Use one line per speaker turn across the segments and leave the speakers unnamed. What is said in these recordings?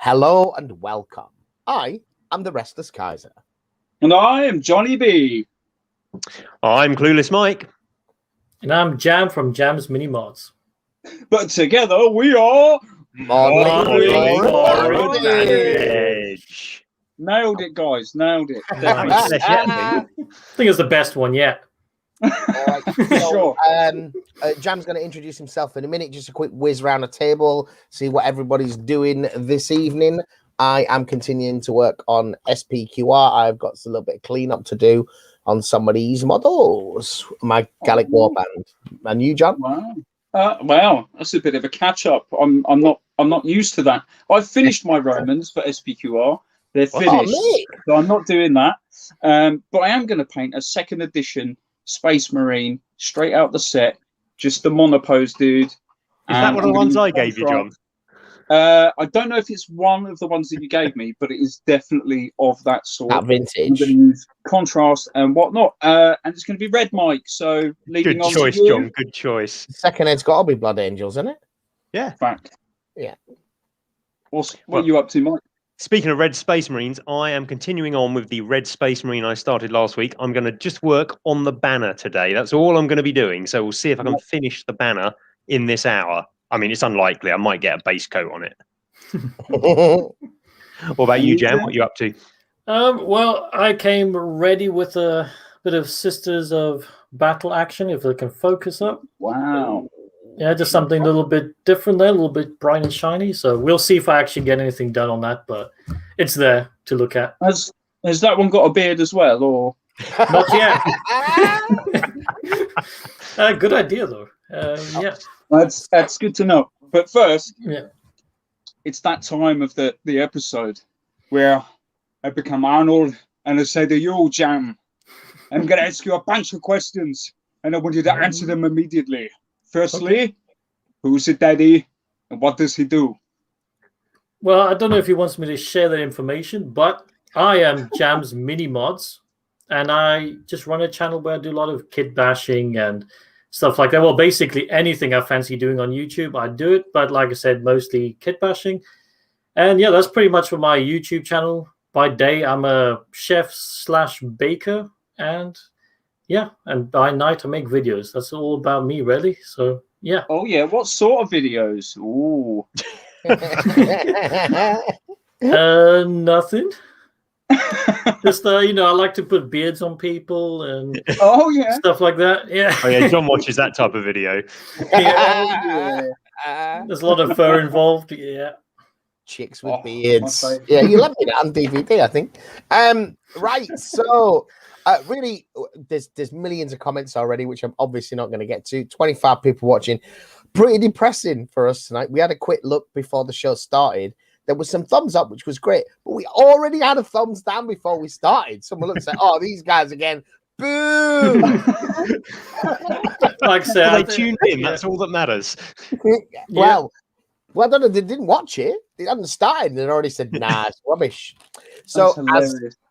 Hello and welcome. I am the Restless Kaiser.
And I am Johnny B.
I'm Clueless Mike.
And I'm Jam from Jam's Mini Mods.
But together we are
Modding
Edge.
Nailed it, guys. Nailed it.
I think it's the best one yet.
Right, so,
Sure.
Jam's going to introduce himself in a minute. Just a quick whiz around the table, see what everybody's doing this evening. I am continuing to work on SPQR. I've got a little bit of cleanup to do on some of these models. My Gallic Warband. And you, John?
Wow. Wow, that's a bit of a catch up. I'm not used to that. I've finished my Romans for SPQR. They're finished, so I'm not doing that. But I am going to paint a second edition Space Marine straight out the set, just the monopose dude.
Is that one of the ones I gave you, John?
I don't know if it's one of the ones that you gave me, but it is definitely of that sort.
That vintage.
I'm going to use contrast and whatnot, and it's going to be red, Mike. So leading on
Good choice,
to you.
John. Good choice.
Second head's got to be Blood Angels, isn't it?
Yeah.
Fact.
Yeah.
What are you up to, Mike?
Speaking of Red Space Marines, I am continuing on with the Red Space Marine I started last week. I'm going to just work on the banner today. That's all I'm going to be doing. So we'll see if I can finish the banner in this hour. I mean, it's unlikely. I might get a base coat on it. What about you, Jam? What are you up to?
Well, I came ready with a bit of Sisters of Battle action, if I can focus up.
Wow.
Yeah, just something a little bit different there, a little bit bright and shiny. So we'll see if I actually get anything done on that, but it's there to look at.
Has that one got a beard as well, or
Not yet. Good idea, though. Yeah.
that's good to know. But first,
Yeah.
it's that time of the episode where I become Arnold and I say to you, Jam, I'm going to ask you a bunch of questions and I want you to answer them immediately. Firstly, who's the daddy and what does he do?
Well, I don't know if he wants me to share that information, but I am Jam's Mini Mods, and I just run a channel where I do a lot of kit bashing and stuff like that. Well, basically anything I fancy doing on YouTube, I do it. But like I said, mostly kit bashing. And yeah, that's pretty much for my YouTube channel. By day, I'm a chef/baker, and yeah, and by night I make videos. That's all about me, really. So yeah.
Oh yeah, what sort of videos? Ooh.
Nothing. Just I like to put beards on people and
Oh yeah.
stuff like that. Yeah.
Oh, yeah, John watches that type of video.
Yeah.
There's a lot of fur involved. Yeah.
Chicks with
Oh,
beards.
my favourite.
Yeah, you left me that on DVD, I think. Right, so really, there's millions of comments already, which I'm obviously not going to get to. 25 people watching. Pretty depressing for us tonight. We had a quick look before the show started. There was some thumbs up, which was great, but we already had a thumbs down before we started. Someone looked and said, "Oh, these guys again." Boo!
Like I said,
Well, they tuned in. That's all that matters.
Well, I don't know. They didn't watch it. They hadn't started. They'd already said, "Nah, it's rubbish." So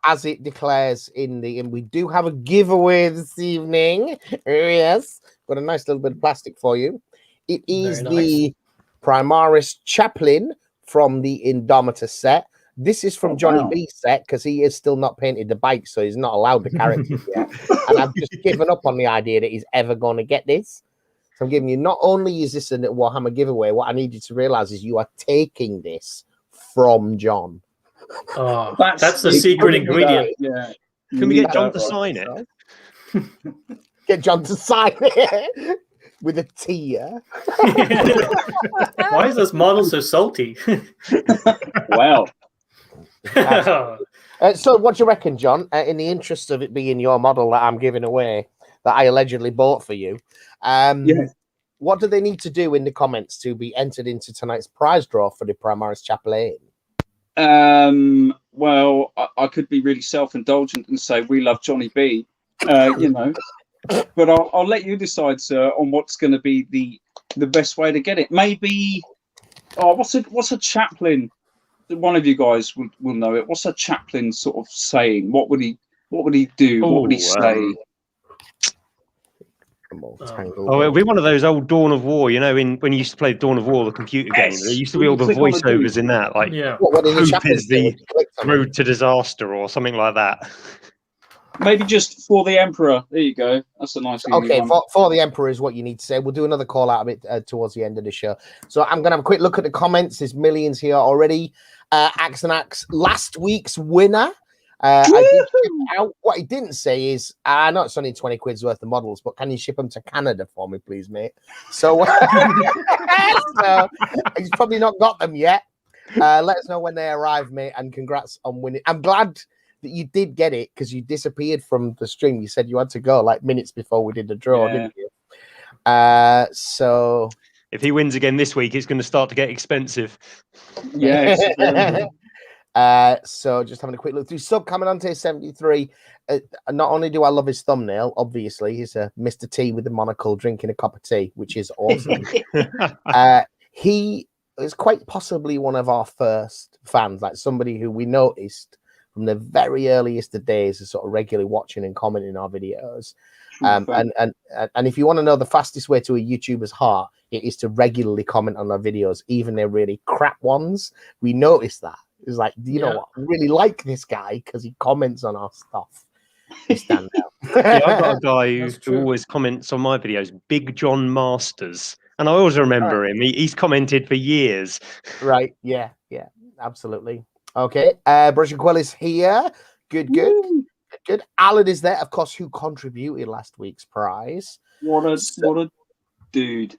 as it declares and we do have a giveaway this evening. Yes, got a nice little bit of plastic for you. It is the Primaris Chaplain from the Indomitus set. This is from Johnny B's set because he is still not painted the bike, so he's not allowed the characters yet. And I've just given up on the idea that he's ever going to get this. So I'm giving you, not only is this a Warhammer giveaway, what I need you to realize is you are taking this from John.
Oh, that's the secret ingredient.
Yeah.
Can we get John to sign it?
Get John to sign it with a tear.
Why is this model so salty?
Wow.
So what do you reckon, John? In the interest of it being your model that I'm giving away, that I allegedly bought for you, what do they need to do in the comments to be entered into tonight's prize draw for the Primaris Chaplain?
Well, I could be really self-indulgent and say we love Johnny B, but I'll let you decide, sir, on what's going to be the best way to get it. Maybe, what's a chaplain? One of you guys will know it. What's a chaplain sort of saying? What would he do? What would he say?
Tangle.
Oh, it'll be one of those old Dawn of War, you know, when you used to play Dawn of War, the computer game. There used to be all the voiceovers in that, like
what
hope is the road to disaster or something like that.
Maybe just for the Emperor. There you go. That's a nice.
Okay, for the Emperor is what you need to say. We'll do another call out of it towards the end of the show. So I'm going to have a quick look at the comments. There's millions here already. Axe and Axe, last week's winner. I did ship out. What he didn't say is, I know it's only 20 quid's worth of models, but can you ship them to Canada for me, please, mate? So, so he's probably not got them yet. Let us know when they arrive, mate, and congrats on winning. I'm glad that you did get it because you disappeared from the stream. You said you had to go like minutes before we did the draw, didn't you? So
if he wins again this week, it's going to start to get expensive.
Yes.
So just having a quick look through Sub Commandante 73. Not only do I love his thumbnail, obviously he's a Mr. T with a monocle drinking a cup of tea, which is awesome. He is quite possibly one of our first fans, like somebody who we noticed from the very earliest of days is sort of regularly watching and commenting our videos. And if you want to know the fastest way to a YouTuber's heart, it is to regularly comment on our videos, even their really crap ones. We noticed that. It's like, you know what? I really like this guy because he comments on our stuff. Stand out.
I've got a guy who always comments on my videos, Big John Masters. And I always remember him. He's commented for years.
Right. Yeah, absolutely. Okay. Brush and Quill is here. Good. Alan is there, of course, who contributed last week's prize.
What a dude.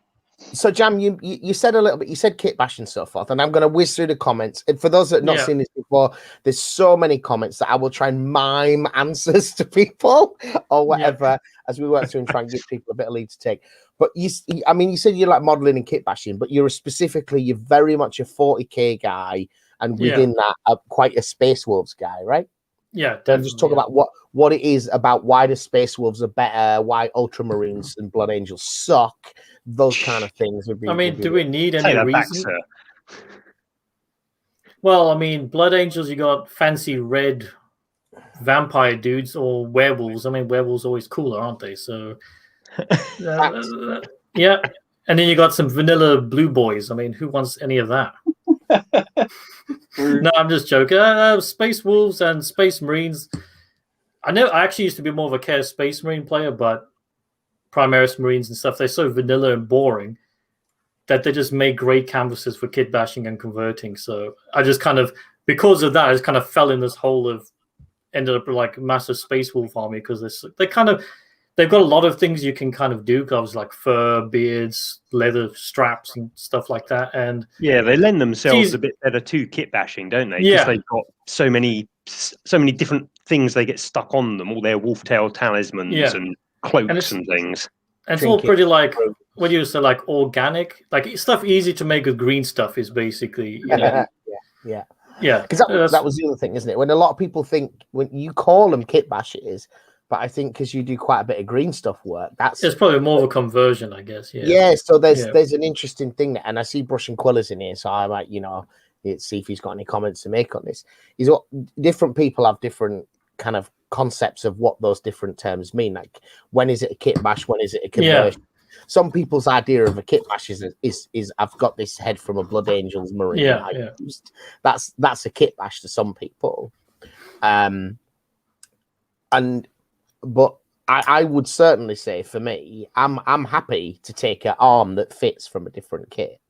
So, Jam, you said a little bit, you said kit bash and so forth, and I'm going to whiz through the comments. And for those that have not seen this before, there's so many comments that I will try and mime answers to people or whatever as we work through and try and give people a bit of lead to take. But you said you like modeling and kit bashing, but you're very much a 40k guy, and within that, quite a Space Wolves guy, right?
Yeah,
definitely. Just talk about what it is about why the Space Wolves are better, why Ultramarines and Blood Angels suck, those kind of things. Do
we need any reason? Well, Blood Angels, you got fancy red vampire dudes or werewolves. Werewolves are always cooler, aren't they? So, yeah. And then you got some vanilla blue boys. Who wants any of that? No, I'm just joking. Space Wolves and Space Marines. I actually used to be more of a Chaos Space Marine player, but Primaris Marines and stuff, they're so vanilla and boring that they just make great canvases for kit bashing and converting. So I just because of that, I just fell in this hole of ended up like a massive Space Wolf army because they've got a lot of things you can do, covers like fur, beards, leather straps, and stuff like that. And
they lend themselves a bit better to kit bashing, don't they? Because they've got so many different things they get stuck on them, all their wolf tail talismans and cloaks and things.
And it's all pretty like what do you say, like organic, like stuff easy to make with green stuff is basically.
Yeah. Because that was the other thing, isn't it? When a lot of people think when you call them kit bashers. But I think because you do quite a bit of green stuff work, it's
probably more of a conversion, I guess.
Yeah. So there's an interesting thing there, and I see Brush and Quillers in here, so I might see if he's got any comments to make on this. Different people have different kind of concepts of what those different terms mean. Like when is it a kit bash? When is it a conversion? Some people's idea of a kit bash is I've got this head from a Blood Angels Marine. That's a kit bash to some people. But I would certainly say for me, I'm happy to take an arm that fits from a different kit.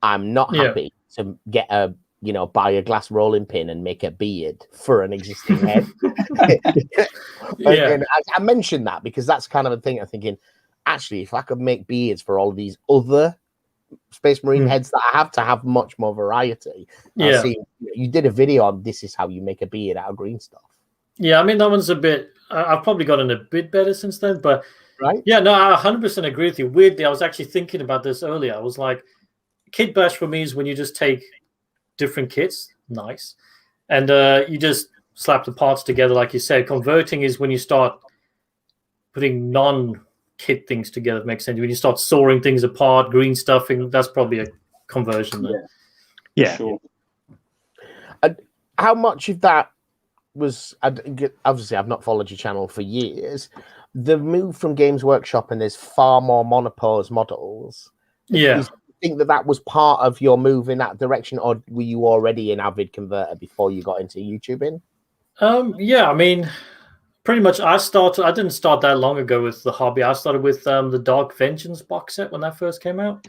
I'm not happy to get buy a glass rolling pin and make a beard for an existing head. And I mentioned that because that's kind of a thing I'm thinking, actually, if I could make beards for all of these other Space Marine heads that I have to have much more variety. I see you did a video on this is how you make a beard out of green stuff.
Yeah, that one's a bit. I've probably gotten a bit better since then, but
right?
Yeah, no, I 100% agree with you. Weirdly, I was actually thinking about this earlier. I was like, kit bash for me is when you just take different kits, nice, and you just slap the parts together, like you said. Converting is when you start putting non-kit things together. It makes sense. When you start sawing things apart, green stuffing, that's probably a conversion. Then.
Yeah.
Sure.
And how much of that was obviously I've not followed your channel for years, the move from Games Workshop and there's far more monopose models.
Yeah.
Do you think that was part of your move in that direction, or were you already an avid converter before you got into YouTubing?
Yeah, I mean, pretty much I didn't start that long ago with the hobby. I started with the Dark Vengeance box set when that first came out.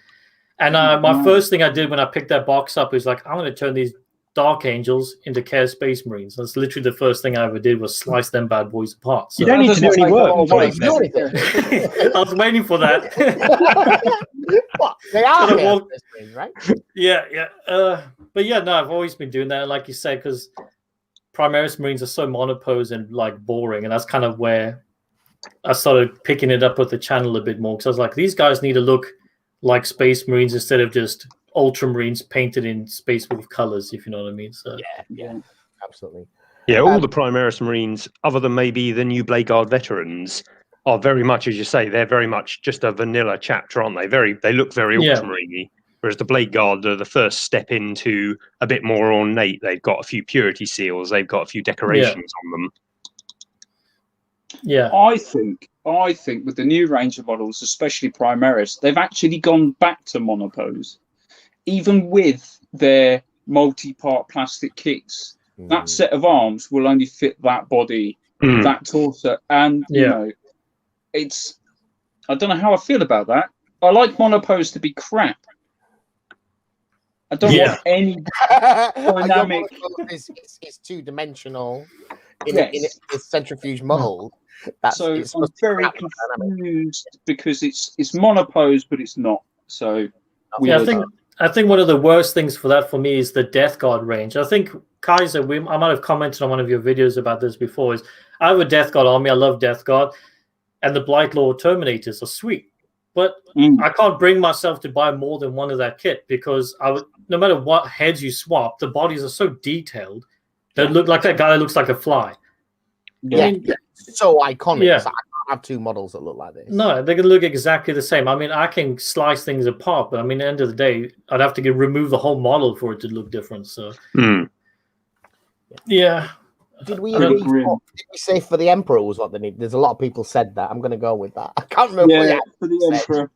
And my first thing I did when I picked that box up was like, I'm going to turn these Dark Angels into Chaos Space Marines. That's literally the first thing I ever did was slice them bad boys apart. So
you don't need to do any work.
I was waiting for that.
What? They are Chaos Space Marines, right?
Yeah. But yeah, no, I've always been doing that. Like you said, because Primaris Marines are so monopose and like boring. And that's kind of where I started picking it up with the channel a bit more. Because I was like, these guys need to look like Space Marines instead of just Ultramarines painted in Space Wolf colors, if you know what I mean. So
yeah, absolutely.
Yeah, all the Primaris Marines, other than maybe the new Blade Guard veterans, are very much, as you say, they're very much just a vanilla chapter, aren't they? They look very Ultramarine-y. Whereas the Blade Guard are the first step into a bit more ornate. They've got a few purity seals, they've got a few decorations on them.
Yeah,
I think with the new range of models, especially Primaris, they've actually gone back to monopose, even with their multi-part plastic kits. That set of arms will only fit that body, that torso, and you know, it's. I don't know how I feel about that. I like monopose to be crap. I don't want any dynamic.
It's two-dimensional in a centrifuge mold.
So I'm very confused because it's monopose, but it's not. So
yeah, I think one of the worst things for that for me is the Death Guard range. I think Kaiser, I might have commented on one of your videos about this before. Is I have a Death Guard army. I love Death Guard, and the Blightlord Terminators are sweet, but I can't bring myself to buy more than one of that kit because no matter what heads you swap, the bodies are so detailed that look like that guy that looks like a fly.
Yeah, so iconic. Yeah. So I can't have two models that look like this.
No, they can look exactly the same. I mean, I can slice things apart, but I mean, at the end of the day, I'd have to remove the whole model for it to look different. So, yeah.
Did we say for the Emperor was what they need? There's a lot of people said that. I'm going to go with that. I can't remember.
Yeah, for the Emperor.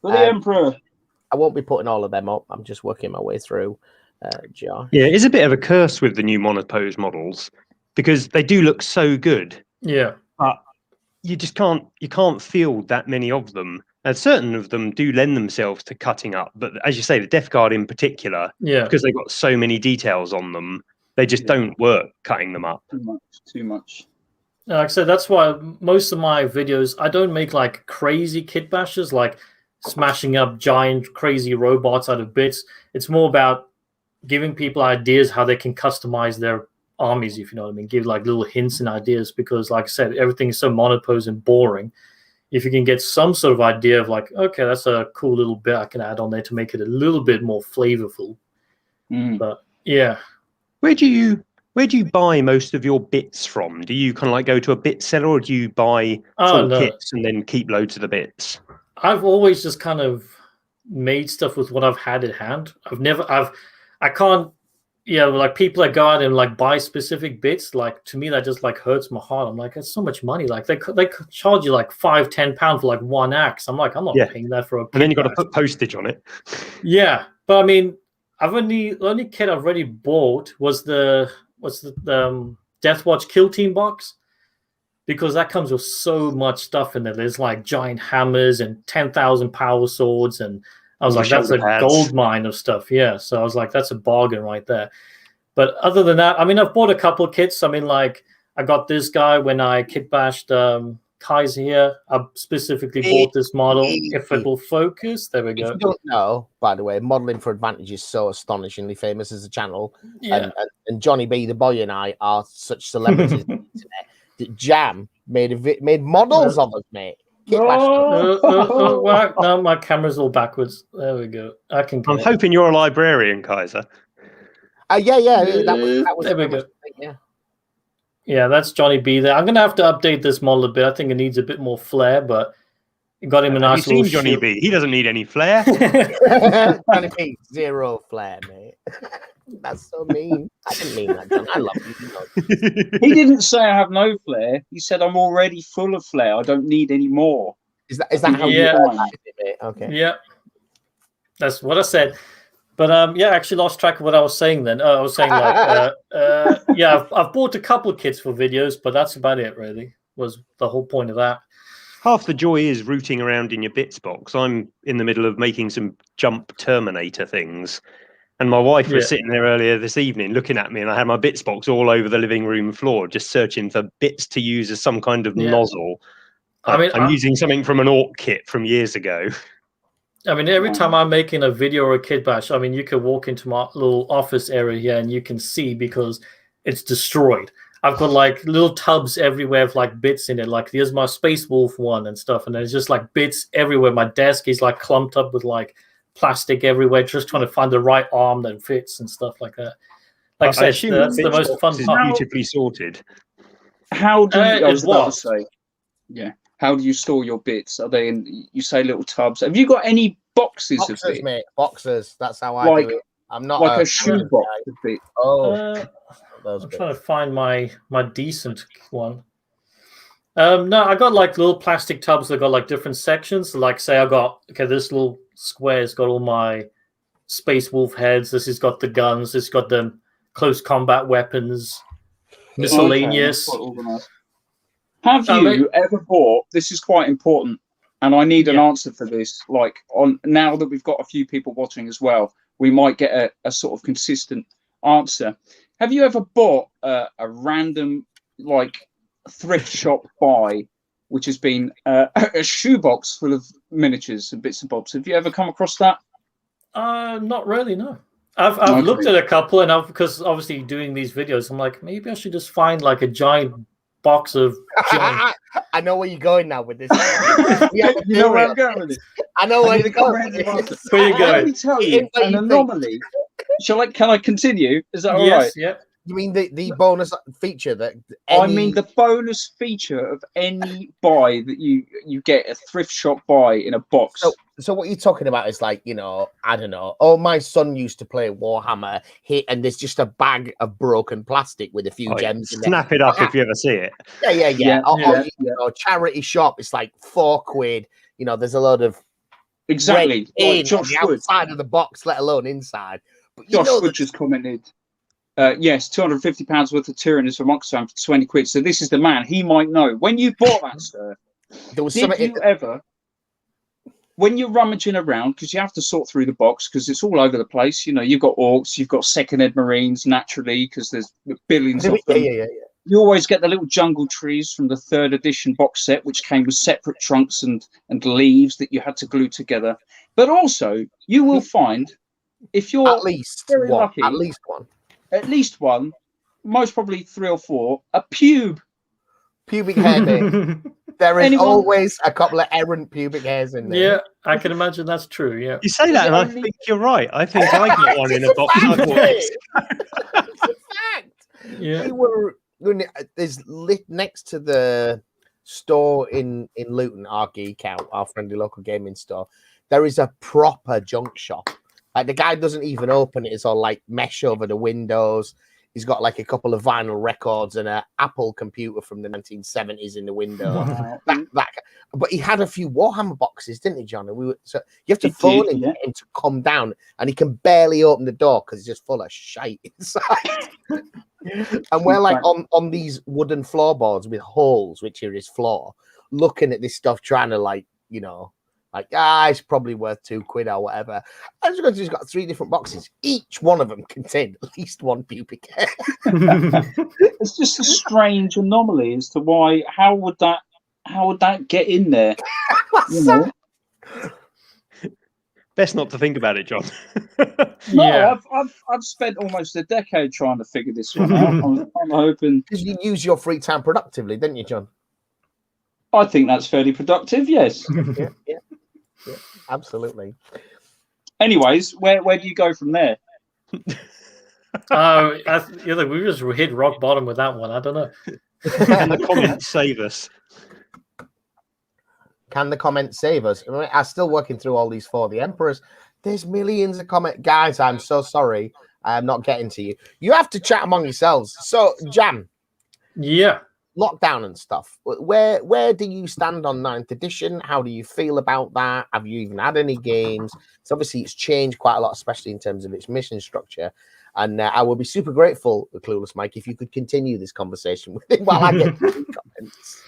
For the Emperor.
I won't be putting all of them up. I'm just working my way through. Josh.
Yeah, it's a bit of a curse with the new monopose models because they do look so good.
Yeah.
But you just can't field that many of them. And certain of them do lend themselves to cutting up. But as you say, the Death Guard in particular, because they've got so many details on them, they just don't work cutting them up.
Too much.
Like I said, that's why most of my videos, I don't make like crazy kit bashes, like smashing up giant crazy robots out of bits. It's more about giving people ideas how they can customize their armies, if you know what I mean. Give like little hints and ideas because, like I said, everything is so monopose and boring. If you can get some sort of idea of like, okay, that's a cool little bit I can add on there to make it a little bit more flavorful. But yeah.
Where do you buy most of your bits from? Do you kind of like go to a bit seller, or do you buy full kits and then keep loads of the bits?
I've always just kind of made stuff with what I've had at hand. I can't, like people that go out and like buy specific bits, like to me that just like hurts my heart. I'm like, that's so much money. Like they charge you like £5-10 for like one axe. I'm like, I'm not paying that for a kit.
And then you got to put postage on it.
Yeah, but I mean, the only kit I've already bought was the Deathwatch Kill Team box, because that comes with so much stuff in there. There's like giant hammers and 10,000 power swords, and I was like, that's a gold mine of stuff. Yeah, so I was like, that's a bargain right there. But other than that, I mean, I've bought a couple of kits. I mean, like I got this guy when I kit bashed Kaiser here. I specifically bought this model. If it will focus, there we go.
If you don't know, by the way, Modeling for Advantage is so astonishingly famous as a channel. Yeah. And Johnny B, the boy, and I are such celebrities on the internet that Jam made models of us, mate.
No, my camera's all backwards. There we go. I'm
hoping you're a librarian, Kaiser.
Yeah. That was
there we go.
Yeah.
Yeah, that's Johnny B there. I'm going to have to update this model a bit. I think it needs a bit more flair, but got him a nice
Have you
little
seen Johnny
shield.
B? He doesn't need any flair.
Johnny B, zero flair, mate. That's so mean. I didn't mean that, John. I love you.
He didn't say I have no flair. He said I'm already full of flair. I don't need any more.
Is that how you find it, mate? Okay.
Yeah, that's what I said. But yeah, I actually lost track of what I was saying then. I was saying like, yeah, I've bought a couple of kits for videos, but that's about it. Really, was the whole point of that.
Half the joy is rooting around in your bits box. I'm in the middle of making some jump Terminator things. And my wife was sitting there earlier this evening looking at me, and I had my bits box all over the living room floor, just searching for bits to use as some kind of nozzle. I mean, I'm using something from an Orc kit from years ago.
I mean, every time I'm making a video or a kit bash, I mean, you could walk into my little office area here and you can see because it's destroyed. I've got like little tubs everywhere with like bits in it. Like here's my Space Wolf one and stuff. And there's just like bits everywhere. My desk is like clumped up with like plastic everywhere, just trying to find the right arm that fits and stuff like that. Like I said, that's the most fun part.
Beautifully sorted.
How do you, I was about to say, how do you store your bits? Are they in, you say, little tubs? Have you got any boxes of bits?
Mate, boxes. That's how I do it. I'm not
like a shoe box of bits.
I'm trying to find my decent one. No, I got like little plastic tubs that got like different sections. So, like, say I got this little square's got all my Space Wolf heads. This has got the guns. This has got the close combat weapons, miscellaneous.
Okay, have you ever bought? This is quite important, and I need an answer for this. Like, on now that we've got a few people watching as well, we might get a sort of consistent answer. Have you ever bought a random like thrift shop buy, which has been a shoebox full of miniatures and bits and bobs? Have you ever come across that?
Not really, no. I've looked at a couple, and because obviously doing these videos, I'm like, maybe I should just find like a giant box of.
I know where you're going now with this.
You know where I'm going with this.
I know where you're going.
Where you going?
Let me tell you an anomaly. Can I continue? Is that all right?
Yeah.
You mean the bonus feature that?
I mean the bonus feature of any buy that you get, a thrift shop buy in a box.
So what you're talking about is like, I don't know. Oh, my son used to play Warhammer, and there's just a bag of broken plastic with a few gems in it.
Snap it up if you ever see it.
Yeah. Or charity shop, it's like £4. There's a lot of
exactly
on the outside of the box, let alone inside. But
Josh Wood just commented. Yes, £250 worth of Tyrannus from Oxfam for 20 quid. So this is the man. He might know. When you bought that, sir, when you're rummaging around, because you have to sort through the box because it's all over the place. You've got Orcs, you've got second-ed Marines, naturally, because there's billions of them.
Yeah.
You always get the little jungle trees from the 3rd edition box set, which came with separate trunks and leaves that you had to glue together. But also, you will find, if you're
at least
lucky, at least one, most probably 3 or 4, a
pubic hair, mate. There is always a couple of errant pubic hairs in there.
Yeah, I can imagine that's true. Yeah,
you say that, and I think you're right. I think I got one in a box.
It's a fact.
Yeah,
there's next to the store in Luton, our Geek Out, our friendly local gaming store. There is a proper junk shop. Like the guy doesn't even open it. It's all like mesh over the windows. He's got like a couple of vinyl records and an Apple computer from the 1970s in the window. Wow. But he had a few Warhammer boxes, didn't he, John? And so you have to phone him to come down, and he can barely open the door because it's just full of shite inside. And we're like on these wooden floorboards with holes, which are his floor, looking at this stuff, trying to it's probably worth £2 or whatever. And he's got 3 different boxes. Each one of them contained at least one pubic hair.
It's just a strange anomaly as to how would that get in there?
Best not to think about it, John.
I've spent almost a decade trying to figure this one out. I'm hoping
because you use your free time productively, didn't you, John?
I think that's fairly productive. Yes.
Yeah, absolutely.
Anyways, where do you go from there?
We just hit rock bottom with that one. I don't know.
And the comments save us.
Can the comments save us? I mean, I'm still working through all these for the Emperors. There's millions of comment guys. I'm so sorry. I'm not getting to you. You have to chat among yourselves. So, Jam.
Yeah.
Lockdown and stuff. Where do you stand on 9th edition? How do you feel about that? Have you even had any games? So obviously it's changed quite a lot, especially in terms of its mission structure. And I will be super grateful, Clueless Mike, if you could continue this conversation with him while I get to the comments.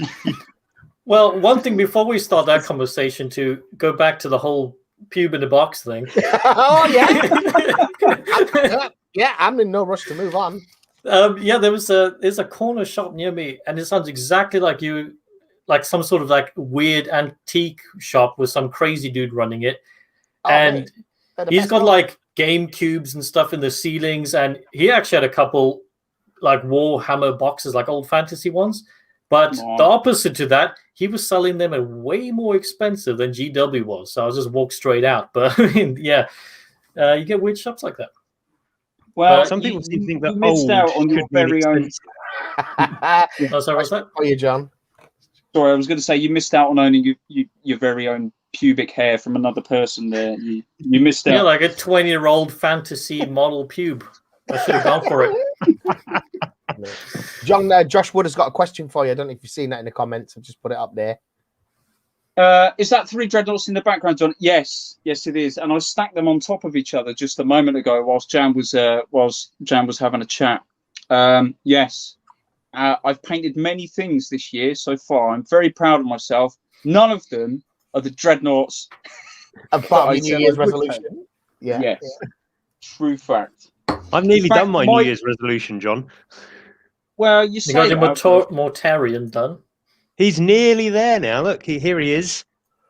Well, one thing before we start that conversation, to go back to the whole pube in the box thing.
Oh yeah. Yeah, I'm in no rush to move on.
There's a corner shop near me, and it sounds exactly like some sort of like weird antique shop with some crazy dude running it. Oh, and he's got like game cubes and stuff in the ceilings, and he actually had a couple like Warhammer boxes, like old fantasy ones. But the opposite to that, he was selling them at way more expensive than GW was. So I just walked straight out. But I mean, you get weird shops like that.
Well,
some people seem to think that
you missed out on your very own.
Sorry, what's that?
Oh, you, John.
Sorry, I was going to say you missed out on owning your very own pubic hair from another person. There, you missed out.
Yeah, like a 20-year-old fantasy model pube. I should have gone for it.
John, Josh Wood has got a question for you. I don't know if you've seen that in the comments. I've just put it up there.
Is that 3 dreadnoughts in the background, John? Yes, it is. And I stacked them on top of each other just a moment ago whilst Jan was having a chat. Yes, I've painted many things this year so far. I'm very proud of myself. None of them are the dreadnoughts.
Apart from New Year's resolution. Yeah.
Yes. Yeah. True fact.
I've nearly done my New Year's resolution, John.
Well, you
got your Mortarion done.
He's nearly there now. Look, here he is.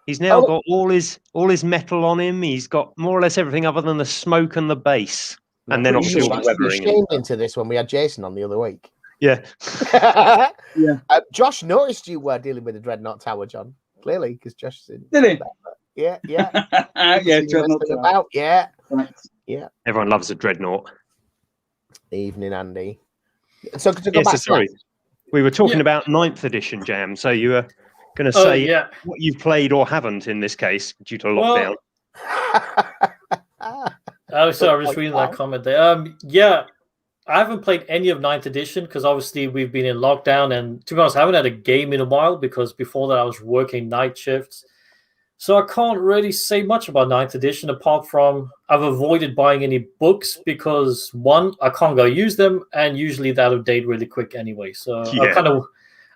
He's now got all his metal on him. He's got more or less everything other than the smoke and the base. And then obviously all the weathering.
Came into this when we had Jason on the other week.
Yeah.
Yeah.
Josh noticed you were dealing with the Dreadnought Tower, John. Clearly, because Josh said.
Did he?
Yeah.
Yeah, Dreadnought Tower.
About. Yeah.
Right.
Yeah.
Everyone loves a Dreadnought.
Evening, Andy. So to go
yes,
back
sorry. We were talking about 9th edition, Jam. So you were going to say what you've played or haven't in this case due to lockdown.
Oh, sorry, I was just reading that comment there. I haven't played any of 9th edition because obviously we've been in lockdown, and to be honest, I haven't had a game in a while because before that I was working night shifts. So I can't really say much about 9th edition apart from I've avoided buying any books because, one, I can't go use them, and usually they're out of date really quick anyway. So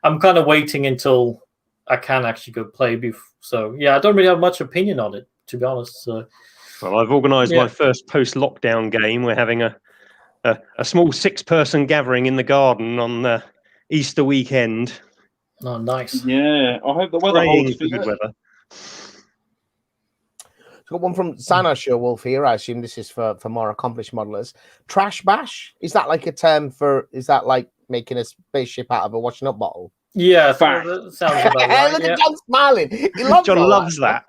I'm kind of waiting until I can actually go play. So I don't really have much opinion on it, to be honest. So,
well, I've organised my first post-lockdown game. We're having a small 6-person gathering in the garden on Easter weekend.
Oh, nice.
Yeah, I hope the weather holds for good weather.
Got one from Sinosure Wolf here. I assume this is for more accomplished modelers. Trash bash? Is that like a term for? Is that like making a spaceship out of a washing up bottle?
Yeah, that sounds about right.
Look at John smiling.
John loves that.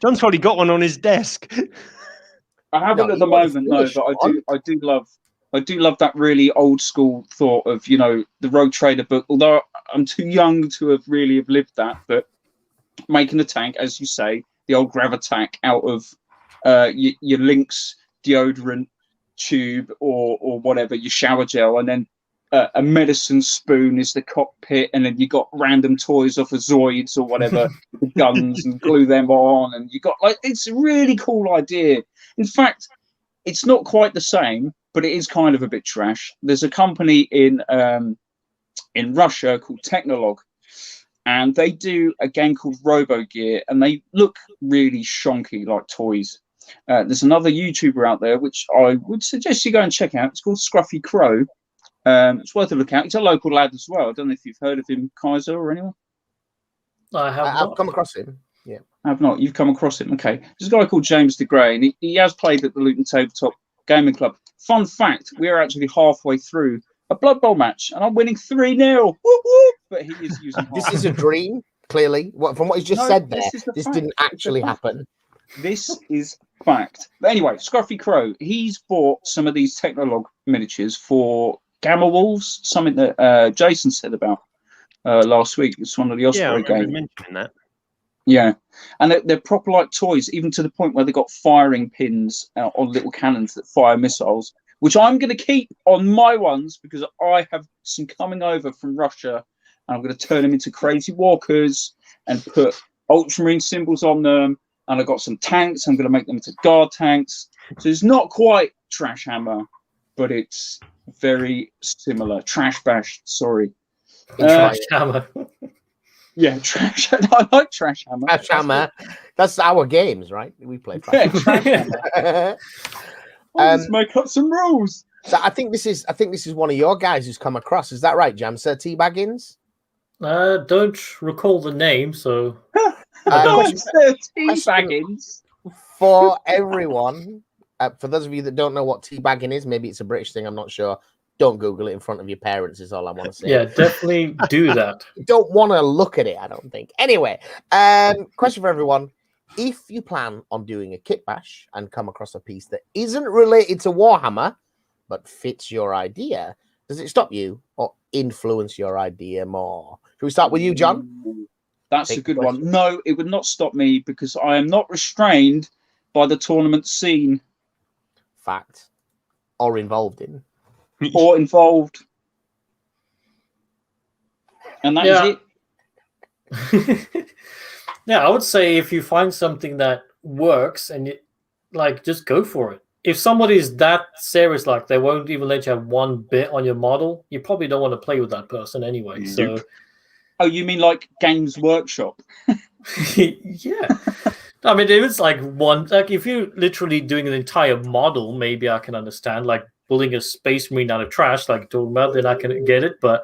John's probably got one on his desk.
I haven't at the moment, no, but I do love that really old school thought of the Rogue Trader book. Although I'm too young to have lived that, but making a tank, as you say. The old Gravitac out of your Lynx deodorant tube or whatever, your shower gel, and then a medicine spoon is the cockpit, and then you got random toys off of Zoids or whatever, the guns, and glue them on, and you got it's a really cool idea. In fact, it's not quite the same, but it is kind of a bit trash. There's a company in Russia called Technolog. And they do a game called Robo Gear, and they look really shonky like toys. There's another YouTuber out there, which I would suggest you go and check out. It's called Scruffy Crow. It's worth a look out. He's a local lad as well. I don't know if you've heard of him, Kaiser, or anyone.
I've come across him. Yeah,
I've not. You've come across him. Okay. There's a guy called James DeGray, and he has played at the Luton Tabletop Gaming Club. Fun fact: we are actually halfway through a Blood Bowl match, and I'm winning 3-0. But he is using.
This is a dream, clearly. From what he's just said there, this didn't actually happen.
This is fact. But anyway, Scruffy Crow, he's bought some of these Technolog miniatures for Gamma Wolves, something that Jason said about. last week. It's one of the Osprey
I remember
games.
mentioning that.
Yeah, and they're proper like toys, even to the point where they've got firing pins on little cannons that fire missiles, which I'm going to keep on my ones because I have some coming over from Russia, and I'm going to turn them into crazy walkers and put Ultramarine symbols on them. And I've got some tanks. I'm going to make them into guard tanks. So it's not quite Trash Hammer, but it's very similar. Trash Bash, sorry.
Trash Hammer.
Yeah, Trash. I like Trash Hammer.
Trash Hammer. That's our games, right? We play Trash Hammer.
Let's make up some rules.
So I think this is one of your guys who's come across. Is that right, Jam? Sir T Baggins?
Don't recall the name, so
Sir T Baggins.
For everyone, for those of you that don't know what teabagging is, maybe it's a British thing, I'm not sure. Don't Google it in front of your parents, is all I want to say.
Yeah, definitely do that.
You don't want to look at it, I don't think. Anyway, question for everyone. If you plan on doing a kit bash and come across a piece that isn't related to Warhammer, but fits your idea, does it stop you or influence your idea more? Should we start with you, John?
That's a good one. No, it would not stop me because I am not restrained by the tournament scene.
Fact. Or involved in.
Or involved. And that is it.
Yeah, I would say if you find something that works and you just go for it. If somebody's that serious, like they won't even let you have one bit on your model, you probably don't want to play with that person anyway. So,
oh, you mean like Games Workshop?
Yeah. I mean, if it's if you're literally doing an entire model, maybe I can understand. Like building a Space Marine out of trash, like you're talking about, then I can get it. But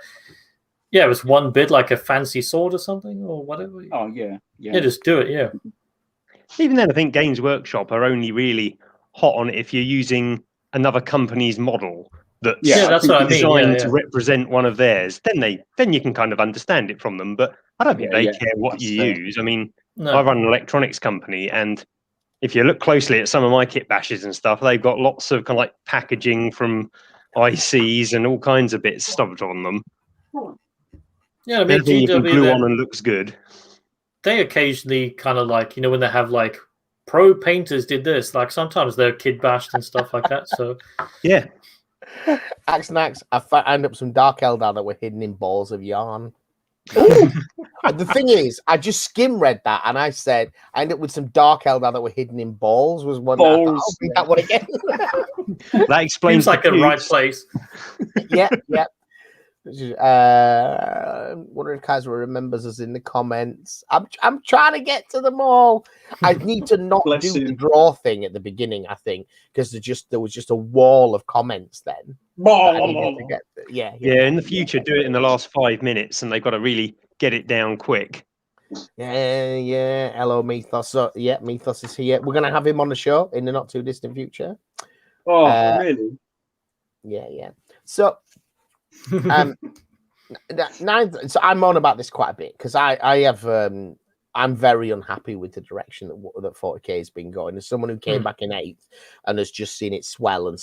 yeah, it was one bit, like a fancy sword or something or whatever.
Oh yeah.
Yeah, just do it. Yeah.
Even then, I think Games Workshop are only really hot on it if you're using another company's model that's
that's what I mean.
Designed to represent one of theirs. Then you can kind of understand it from them. But I don't think they care what you use. I mean, I run an electronics company, and if you look closely at some of my kit bashes and stuff, they've got lots of kind of like packaging from ICs and all kinds of bits stuffed on them.
Yeah, I mean,
GW, you can glue on and looks good. They
occasionally kind of like, when they have like pro painters did this, like sometimes they're kid bashed and stuff like that. So
yeah.
Axe and Axe, I found up some Dark Eldar that were hidden in balls of yarn. The thing is, I just skim read that and I said I ended up with some Dark Eldar that were hidden in balls. Was one
balls.
I'll read that one again.
That explains
seems like the right place.
Yeah. Wonder if Kaiser remembers us in the comments. I'm trying to get to them all. I need to not do the draw thing at the beginning, I think, because there was just a wall of comments then. Yeah.
In the future, do it in the last 5 minutes, and they've got to really get it down quick.
Yeah. Hello, Mythos. So, yeah, Mythos is here. We're gonna have him on the show in the not too distant future.
Oh, really?
Yeah. So. So I'm on about this quite a bit because I'm very unhappy with the direction that 40k has been going. As someone who came back in 8th and has just seen it swell, and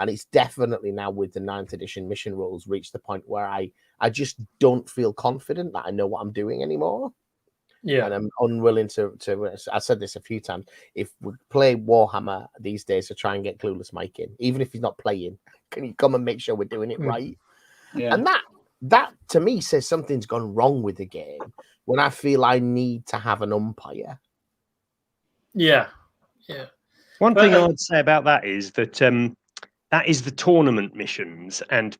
it's definitely now with the 9th edition mission rules reached the point where I just don't feel confident that I know what I'm doing anymore.
Yeah,
and I'm unwilling to. I said this a few times. If we play Warhammer these days to try and get Clueless Mike in, even if he's not playing, can you come and make sure we're doing it right?
Yeah.
And that to me says something's gone wrong with the game when I feel I need to have an umpire.
Yeah.
One thing I would say about that is that that is the tournament missions, and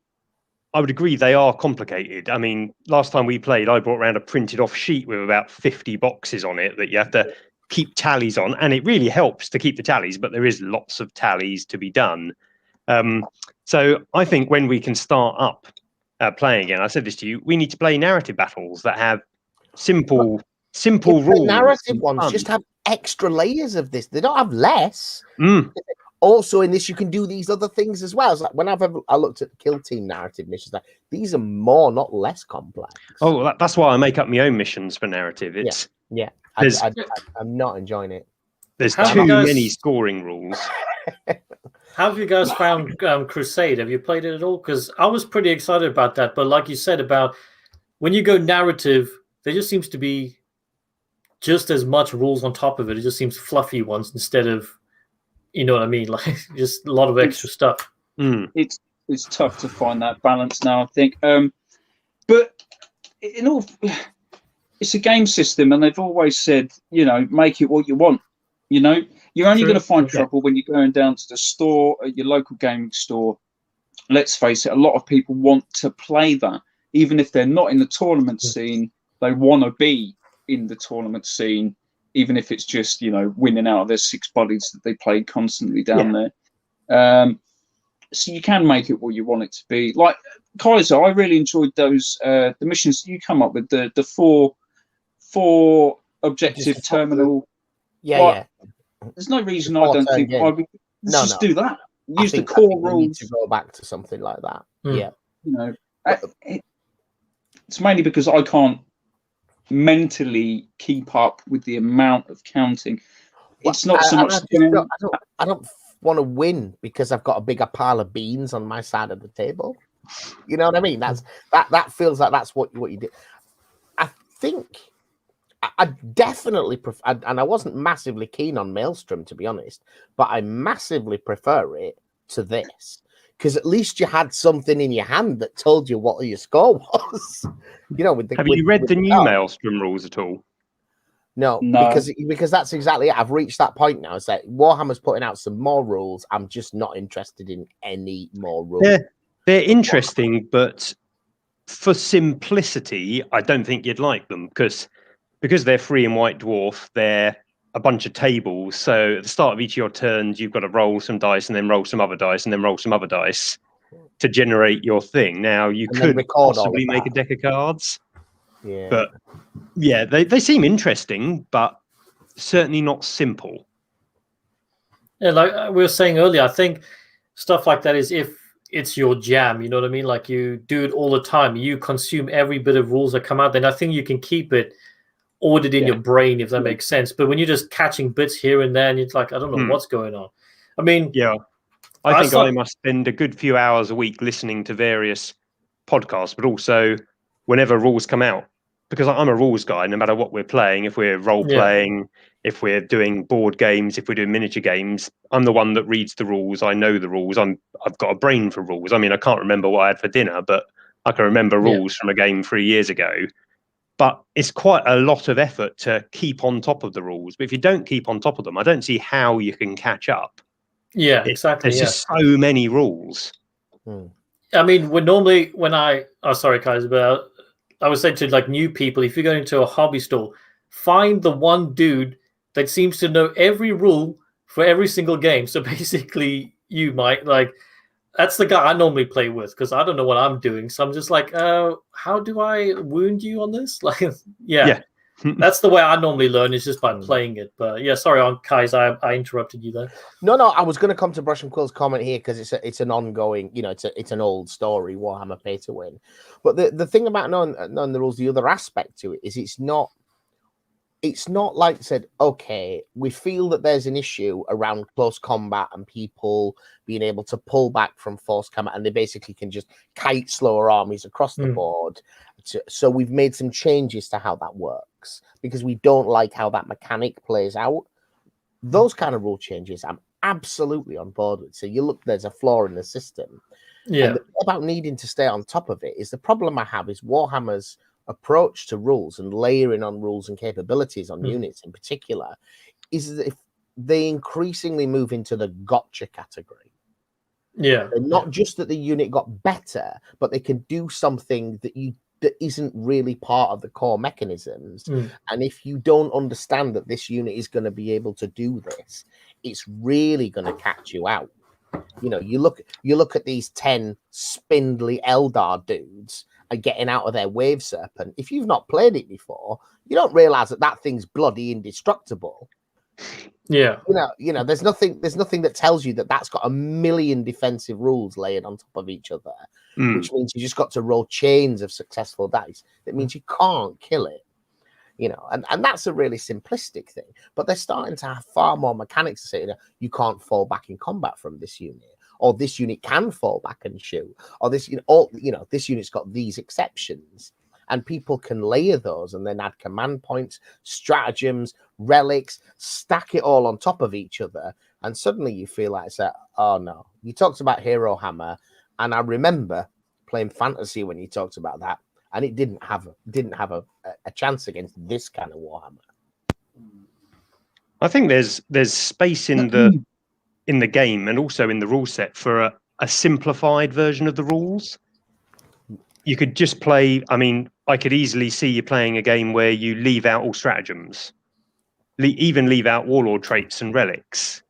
I would agree they are complicated. I mean, last time we played, I brought around a printed off sheet with about 50 boxes on it that you have to keep tallies on, and it really helps to keep the tallies, but there is lots of tallies to be done. So I think when we can start up playing again, I said this to you, we need to play narrative battles that have simple rules.
Narrative ones just have extra layers of this. They don't have less. Also, in this, you can do these other things as well. It's like whenever I looked at the Kill Team narrative missions, like these are more, not less complex.
Oh, that's why I make up my own missions for narrative. It's
I'm not enjoying it.
There's too many scoring rules.
How have you guys found Crusade? Have you played it at all? Because I was pretty excited about that. But like you said about when you go narrative, there just seems to be just as much rules on top of it. It just seems fluffy ones instead of, you know what I mean? Like just a lot of extra stuff.
It's tough to find that balance now, I think. But in all, it's a game system, and they've always said, make it what you want. You're only going to find trouble when you're going down to the store, at your local gaming store. Let's face it, a lot of people want to play that. Even if they're not in the tournament scene, they want to be in the tournament scene, even if it's just, winning out of their 6 buddies that they play constantly down there. So you can make it what you want it to be. Like, Kaiser, I really enjoyed those, the missions you come up with, the four objective terminal. There's no reason I don't think I would just do that. Use the core rules
to go back to something like that.
It's mainly because I can't mentally keep up with the amount of counting. It's not so much.
I don't want to win because I've got a bigger pile of beans on my side of the table. You know what I mean? That feels like that's what you do. I think. I definitely prefer, and I wasn't massively keen on Maelstrom, to be honest, but I massively prefer it to this because at least you had something in your hand that told you what your score was.
Have you read the new Maelstrom rules at all?
No, because that's exactly it. I've reached that point now. It's like Warhammer's putting out some more rules. I'm just not interested in any more rules.
They're interesting, but for simplicity, I don't think you'd like them because they're free in White Dwarf, they're a bunch of tables. So at the start of each of your turns, you've got to roll some dice and then roll some other dice and then roll some other dice to generate your thing. Now, you could possibly make a deck of cards.
Yeah.
But, they seem interesting, but certainly not simple.
Yeah, like we were saying earlier, I think stuff like that is if it's your jam, you know what I mean? Like you do it all the time. You consume every bit of rules that come out, then I think you can keep it ordered in your brain, if that makes sense. But when you're just catching bits here and there, and it's like, I don't know what's going on. I mean,
I think I must spend a good few hours a week listening to various podcasts, but also whenever rules come out, because I'm a rules guy, no matter what we're playing, if we're role playing, if we're doing board games, if we're doing miniature games, I'm the one that reads the rules. I know the rules. I've got a brain for rules. I mean, I can't remember what I had for dinner, but I can remember rules from a game 3 years ago. But it's quite a lot of effort to keep on top of the rules. But if you don't keep on top of them, I don't see how you can catch up.
Yeah, exactly.
There's just so many rules.
I mean, sorry, Kaiser, but I was saying to like new people, if you go into a hobby store, find the one dude that seems to know every rule for every single game. So basically, you might that's the guy I normally play with because I don't know what I'm doing. So I'm just like, how do I wound you on this? That's the way I normally learn is just by playing it. But sorry, on Kai's, I interrupted you there.
No, I was going to come to Brush and Quill's comment here because it's an ongoing, it's an old story, Warhammer Pay to Win. But the thing about knowing the rules, the other aspect to it is it's not like said, okay, we feel that there's an issue around close combat and people being able to pull back from force combat and they basically can just kite slower armies across the board. So we've made some changes to how that works because we don't like how that mechanic plays out. Those kind of rule changes, I'm absolutely on board with. So you look, there's a flaw in the system.
Yeah.
And the thing about needing to stay on top of it is the problem I have is Warhammer's approach to rules and layering on rules and capabilities on units in particular is that if they increasingly move into the gotcha category.
Yeah.
And not just that the unit got better, but they can do something that isn't really part of the core mechanisms. And if you don't understand that this unit is going to be able to do this, it's really going to catch you out. You look at these 10 spindly Eldar dudes are getting out of their wave serpent. If you've not played it before, you don't realize that thing's bloody indestructible.
Yeah.
There's nothing that tells you that that's got a million defensive rules layered on top of each other, which means you just got to roll chains of successful dice. That means you can't kill it. and that's a really simplistic thing. But they're starting to have far more mechanics to say, you can't fall back in combat from this unit, or this unit can fall back and shoot, or this, this unit's got these exceptions, and people can layer those and then add command points, stratagems, relics, stack it all on top of each other, and suddenly you feel like, oh no, you talked about Hero Hammer, and I remember playing Fantasy when you talked about that, and it didn't have a chance against this kind of Warhammer.
I think there's space in the game and also in the rule set for a simplified version of the rules. You could just play. I mean, I could easily see you playing a game where you leave out all stratagems, even leave out warlord traits and relics,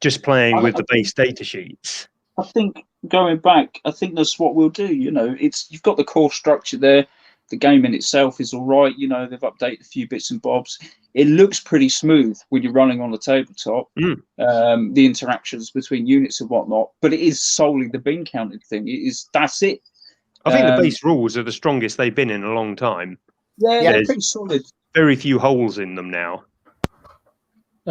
just playing with the base data sheets.
I think going back, I think that's what we'll do. You've got the core structure there. The game in itself is all right. They've updated a few bits and bobs. It looks pretty smooth when you're running on the tabletop. The interactions between units and whatnot, but it is solely the bin counting thing. That's it.
I think the base rules are the strongest they've been in a long time.
Yeah, they're pretty solid.
Very few holes in them now.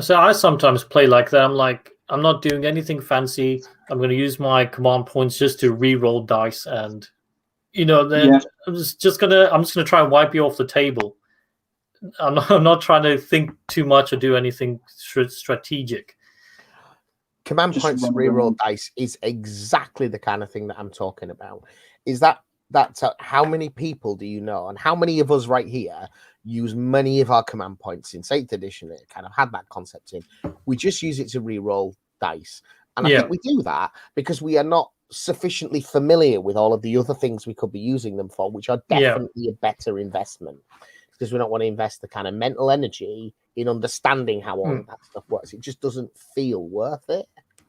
So I sometimes play like that. I'm like, I'm not doing anything fancy. I'm going to use my command points just to re-roll dice, and then I'm just gonna try and wipe you off the table. I'm not trying to think too much or do anything strategic.
Command points and re-roll dice is exactly the kind of thing that I'm talking about. Is that's how many people do you know, and how many of us right here use many of our command points since 8th edition? It kind of had that concept in. We just use it to re-roll dice, and I think we do that because we are not sufficiently familiar with all of the other things we could be using them for, which are definitely a better investment, because we don't want to invest the kind of mental energy in understanding how all of that stuff works. It just doesn't feel worth it.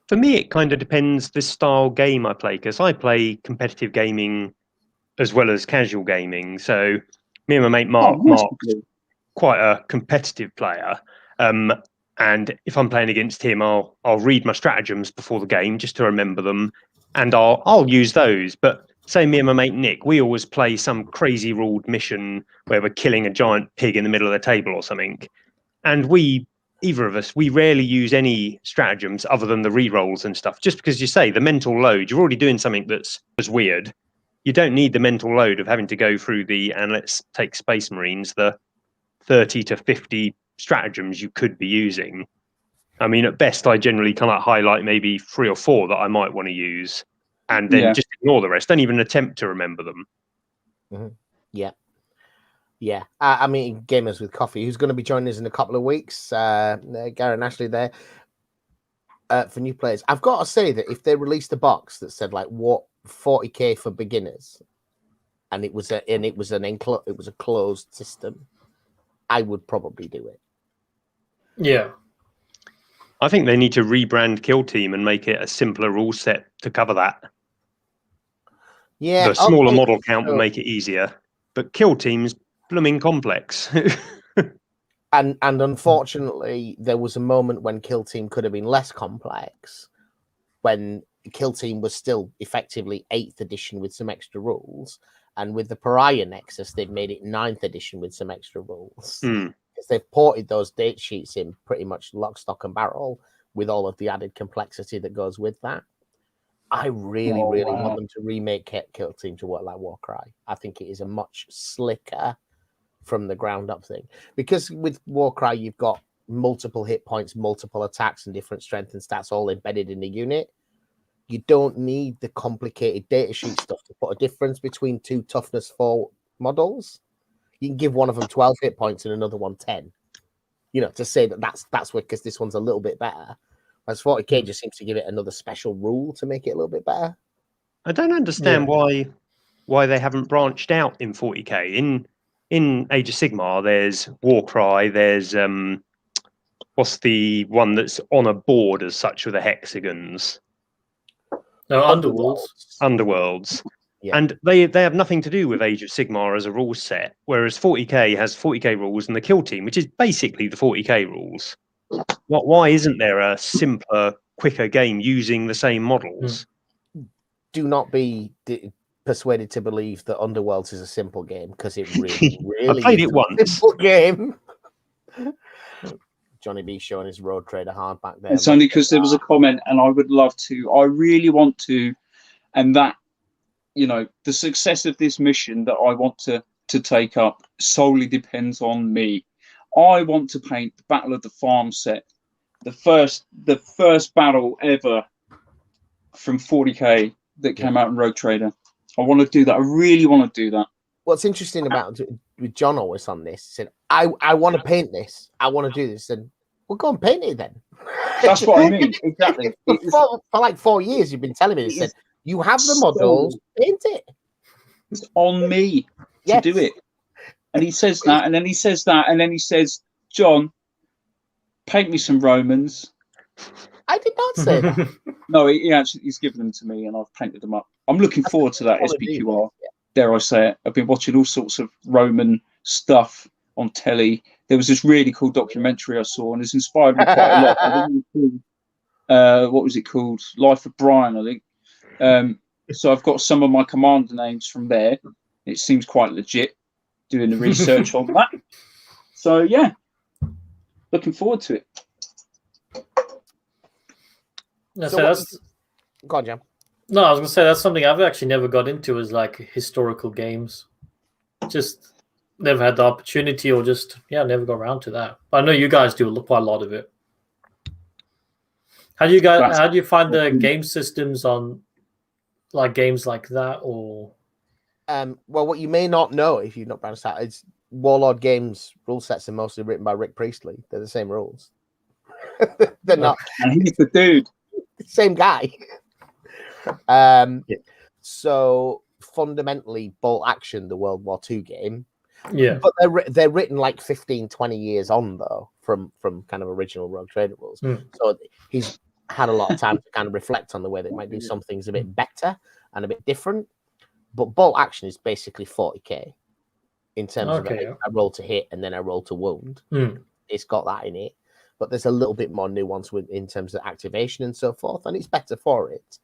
For me, it kind of depends the style game I play, because I play competitive gaming as well as casual gaming. So me and my mate Mark's quite a competitive player. And if I'm playing against him, I'll read my stratagems before the game just to remember them, and I'll use those. But say me and my mate Nick, we always play some crazy ruled mission where we're killing a giant pig in the middle of the table or something. And either of us, we rarely use any stratagems other than the re-rolls and stuff, just because you say the mental load, you're already doing something that's weird. You don't need the mental load of having to go through and let's take Space Marines, the 30 to 50 stratagems you could be using. I mean, at best, I generally kind of highlight maybe 3 or 4 that I might want to use, and then just ignore the rest. Don't even attempt to remember them.
Mm-hmm. Yeah. I mean, Gamers with Coffee, who's going to be joining us in a couple of weeks. Gary and Ashley there for new players. I've got to say that if they released a box that said like what 40k for beginners, and it was a closed system, I would probably do it.
Yeah.
I think they need to rebrand Kill Team and make it a simpler rule set to cover that.
Yeah.
The smaller model count will make it easier, but Kill Team's blooming complex.
and unfortunately, there was a moment when Kill Team could have been less complex, when Kill Team was still effectively 8th edition with some extra rules. And with the Pariah Nexus, they've made it 9th edition with some extra rules. Because they've ported those date sheets in pretty much lock, stock, and barrel with all of the added complexity that goes with that. I really want them to remake Kill Team to work like Warcry. I think it is a much slicker from the ground up thing. Because with Warcry, you've got multiple hit points, multiple attacks, and different strength and stats all embedded in the unit. You don't need the complicated data sheet stuff to put a difference between 2 toughness 4 models. You can give one of them 12 hit points and another one 10. To say that's where, because this one's a little bit better. Whereas 40k just seems to give it another special rule to make it a little bit better.
I don't understand why they haven't branched out in 40k. In Age of Sigmar, there's Warcry, there's what's the one that's on a board as such with the hexagons?
No, Underworlds.
Yeah. And they have nothing to do with Age of Sigmar as a rule set, whereas 40k has 40k rules and the Kill Team, which is basically the 40k rules. Why isn't there a simpler, quicker game using the same models?
Do not be persuaded to believe that Underworlds is a simple game because it really
I played
is
it once.
a simple game. Johnny B showing his Road Trader hard back there.
It's only because there was a comment, and I would love to. I really want to, and that, you know, the success of this mission that I want to take up solely depends on me. I want to paint the Battle of the Farm set, the first battle ever from 40k that came out in Road Trader. I want to do that. I really want to do that.
What's interesting about with John always on this, he said, I want to paint this. I want to do this. And well, go and paint it then.
That's what I mean. Exactly.
For like 4 years, you've been telling me this. Said, you have the models, paint it.
It's on me to do it. And he says that, and then he says that, and then he says, John, paint me some Romans.
I did not say that.
No, he's given them to me, and I've painted them up. I'm looking forward to that SPQR. Dare I say it? I've been watching all sorts of Roman stuff on telly. There was this really cool documentary I saw, and it's inspired me quite a lot. What was it called? Life of Brian, I think. So I've got some of my commander names from there. It seems quite legit, doing the research on that. So yeah, looking forward to it.
Go on, Jam.
No, I was gonna say that's something I've actually never got into, is like historical games. Just never had the opportunity, or just never got around to that. But I know you guys do quite a lot of it. How do you find the game systems on like games like that? Or
well, what you may not know if you've not bounced out is Warlord Games rule sets are mostly written by Rick Priestley. They're the same rules. They're not.
And he's the dude.
Same guy. So fundamentally, Bolt Action, the World War II game, but they're written like 15, 20 years on though from kind of original Rogue Trader rules. So he's had a lot of time to kind of reflect on the way they might do some things a bit better and a bit different. But Bolt Action is basically 40k in terms of a roll to hit and then a roll to wound. It's got that in it, but there's a little bit more nuance in terms of activation and so forth, and it's better for it.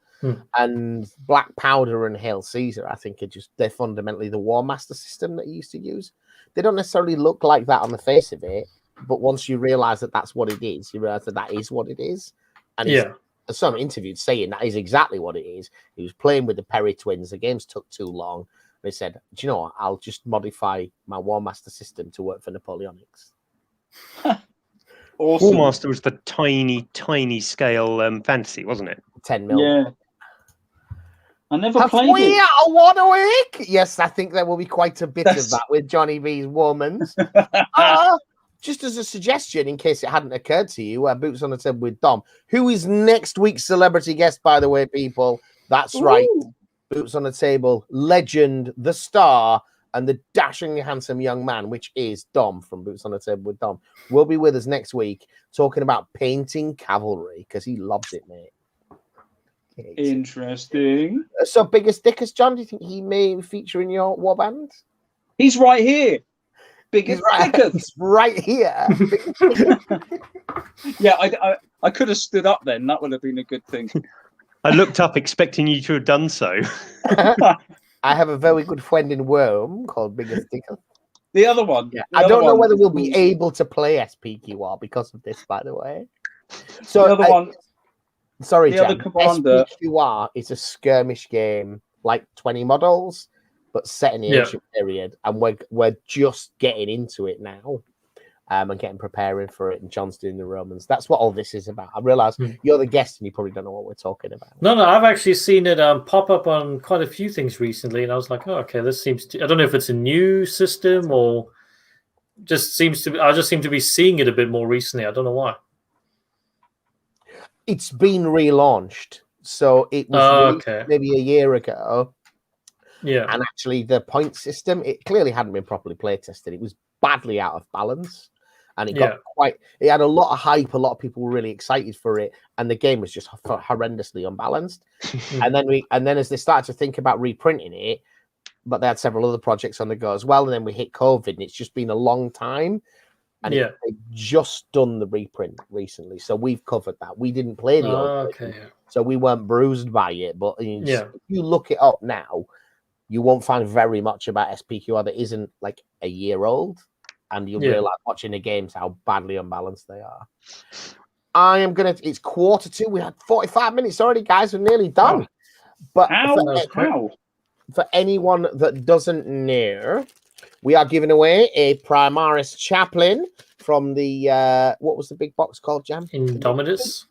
And Black Powder and Hail Caesar, I think, they're fundamentally the War Master system that you used to use. They don't necessarily look like that on the face of it, but once you realize that that's what it is, you realize that is what it is. And some interviewed saying that is exactly what it is. He was playing with the Perry twins. The games took too long. They said, do you know what? I'll just modify my War Master system to work for Napoleonics.
Awesome. War Master was the tiny scale fantasy, wasn't it?
10 mil.
Yeah. I never played
we
it.
At a 1 a week? Yes, I think there will be quite a bit of that with Johnny B's Womans. Just as a suggestion, in case it hadn't occurred to you, Boots on the Table with Dom, who is next week's celebrity guest, by the way, people. That's right. Boots on the Table, legend, the star, and the dashingly handsome young man, which is Dom from Boots on the Table with Dom, will be with us next week talking about painting cavalry because he loves it, mate.
Interesting.
So, biggest dickers, John, do you think he may feature in your warband?
He's right here. Biggest dickers.
He's right here.
Yeah, I could have stood up then. That would have been a good thing.
I looked up expecting you to have done so.
I have a very good friend in Rome called Biggest Dicker.
The other one.
Yeah. I don't know whether we'll be able to play SPQR because of this, by the way. So
the other one.
Sorry,
the other commander.
SPQR is a skirmish game, like 20 models, but set in the ancient period, and we're just getting into it now. And getting preparing for it, and John's doing the Romans. That's what all this is about. I realize you're the guest, and you probably don't know what we're talking about.
No, I've actually seen it pop up on quite a few things recently, and I was like, oh, okay, this seems to... I don't know if it's a new system or just seems to... I just seem to be seeing it a bit more recently. I don't know why.
It's been relaunched. So it was maybe a year ago.
Yeah.
And actually, the point system, it clearly hadn't been properly play tested. It was badly out of balance. And it got it had a lot of hype. A lot of people were really excited for it, and the game was just horrendously unbalanced. and then as they started to think about reprinting it, but they had several other projects on the go as well. And then we hit COVID, and it's just been a long time. And they've just done the reprint recently, so we've covered that. We didn't play the old version, so we weren't bruised by it. But if you look it up now, you won't find very much about SPQR that isn't like a year old, and you'll realize watching the games how badly unbalanced they are. It's 1:45. We had 45 minutes already, guys. We're nearly done. But for anyone that doesn't know, we are giving away a Primaris Chaplain from the what was the big box called, Jam?
Indomitus.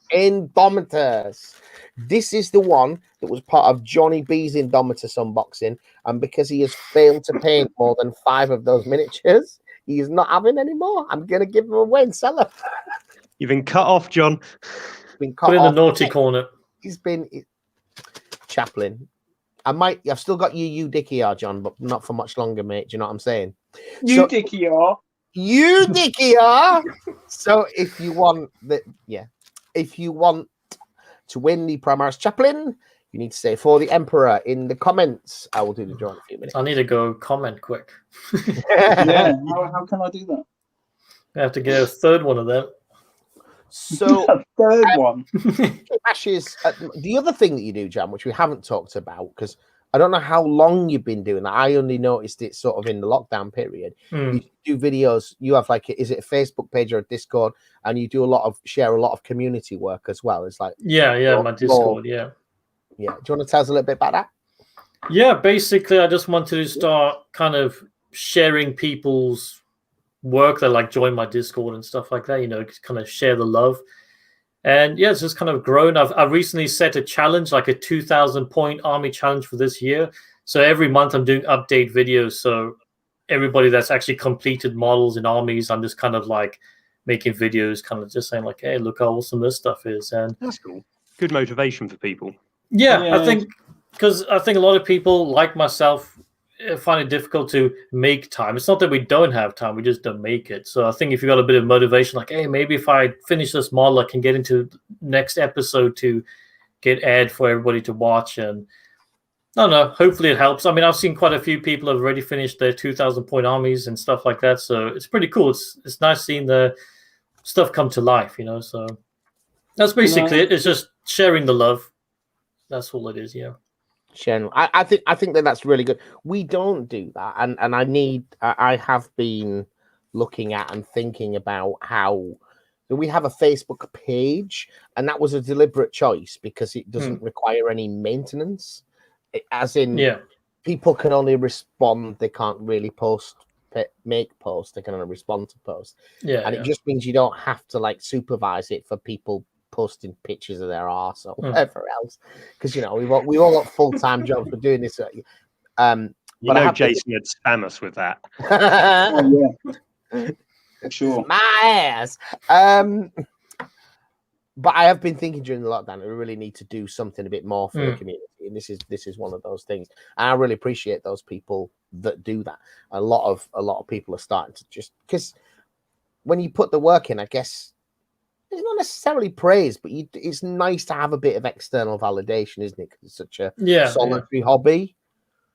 This is the one that was part of Johnny B's Indomitus unboxing, and because he has failed to paint more than 5 of those miniatures, he is not having any more. I'm gonna give him away and sell them.
You've been cut off, John.
Put in the naughty corner.
He's been Chaplain. I've still got you Dickie R, John, but not for much longer, mate. Do you know what I'm saying?
Dickie R.
You Dickie R. So if you want to win the Primaris Chaplain, you need to say "for the Emperor" in the comments. I will do the draw in a few minutes.
I need to go comment quick.
Yeah, how can I do that?
I have to get a third one of them.
So
third one.
Ashes. The other thing that you do, Jam, which we haven't talked about, because I don't know how long you've been doing that. I only noticed it sort of in the lockdown period. You do videos. You have is it a Facebook page or a Discord, and you do share a lot of community work as well. It's like
my Discord. Yeah.
Do you want to tell us a little bit about that?
Yeah, basically, I just wanted to start kind of sharing people's work that join my Discord and stuff like that, kind of share the love. And yeah, it's just kind of grown. I've recently set a challenge, like a 2,000 point army challenge for this year. So every month I'm doing update videos. So everybody that's actually completed models in armies, I'm just kind of making videos, kind of just saying hey, look how awesome this stuff is. And
that's cool. Good motivation for people.
Yeah. I think a lot of people like myself find it difficult to make time. It's not that we don't have time, we just don't make it. So I think if you got a bit of motivation, hey, maybe if I finish this model, I can get into next episode to get aired for everybody to watch. And I don't know, hopefully it helps. I mean, I've seen quite a few people have already finished their 2,000 point armies and stuff like that. So it's pretty cool. It's nice seeing the stuff come to life, So that's basically it. It's just sharing the love. That's all it is, yeah.
I think that's really good. We don't do that, and I have been looking at and thinking about how we have a Facebook page, and that was a deliberate choice because it doesn't require any maintenance. People can only respond; they can't really make posts. They can only respond to posts. And it just means you don't have to supervise it for people posting pictures of their arse or whatever else, because we've all got full-time jobs for doing this. But
Jason would spam us with that.
Sure,
my ass. But I have been thinking during the lockdown that we really need to do something a bit more for the community, and this is one of those things. And I really appreciate those people that do that. A lot of people are starting to, just because when you put the work in, I guess. It's not necessarily praise, but it's nice to have a bit of external validation, isn't it? Because it's such a solitary hobby.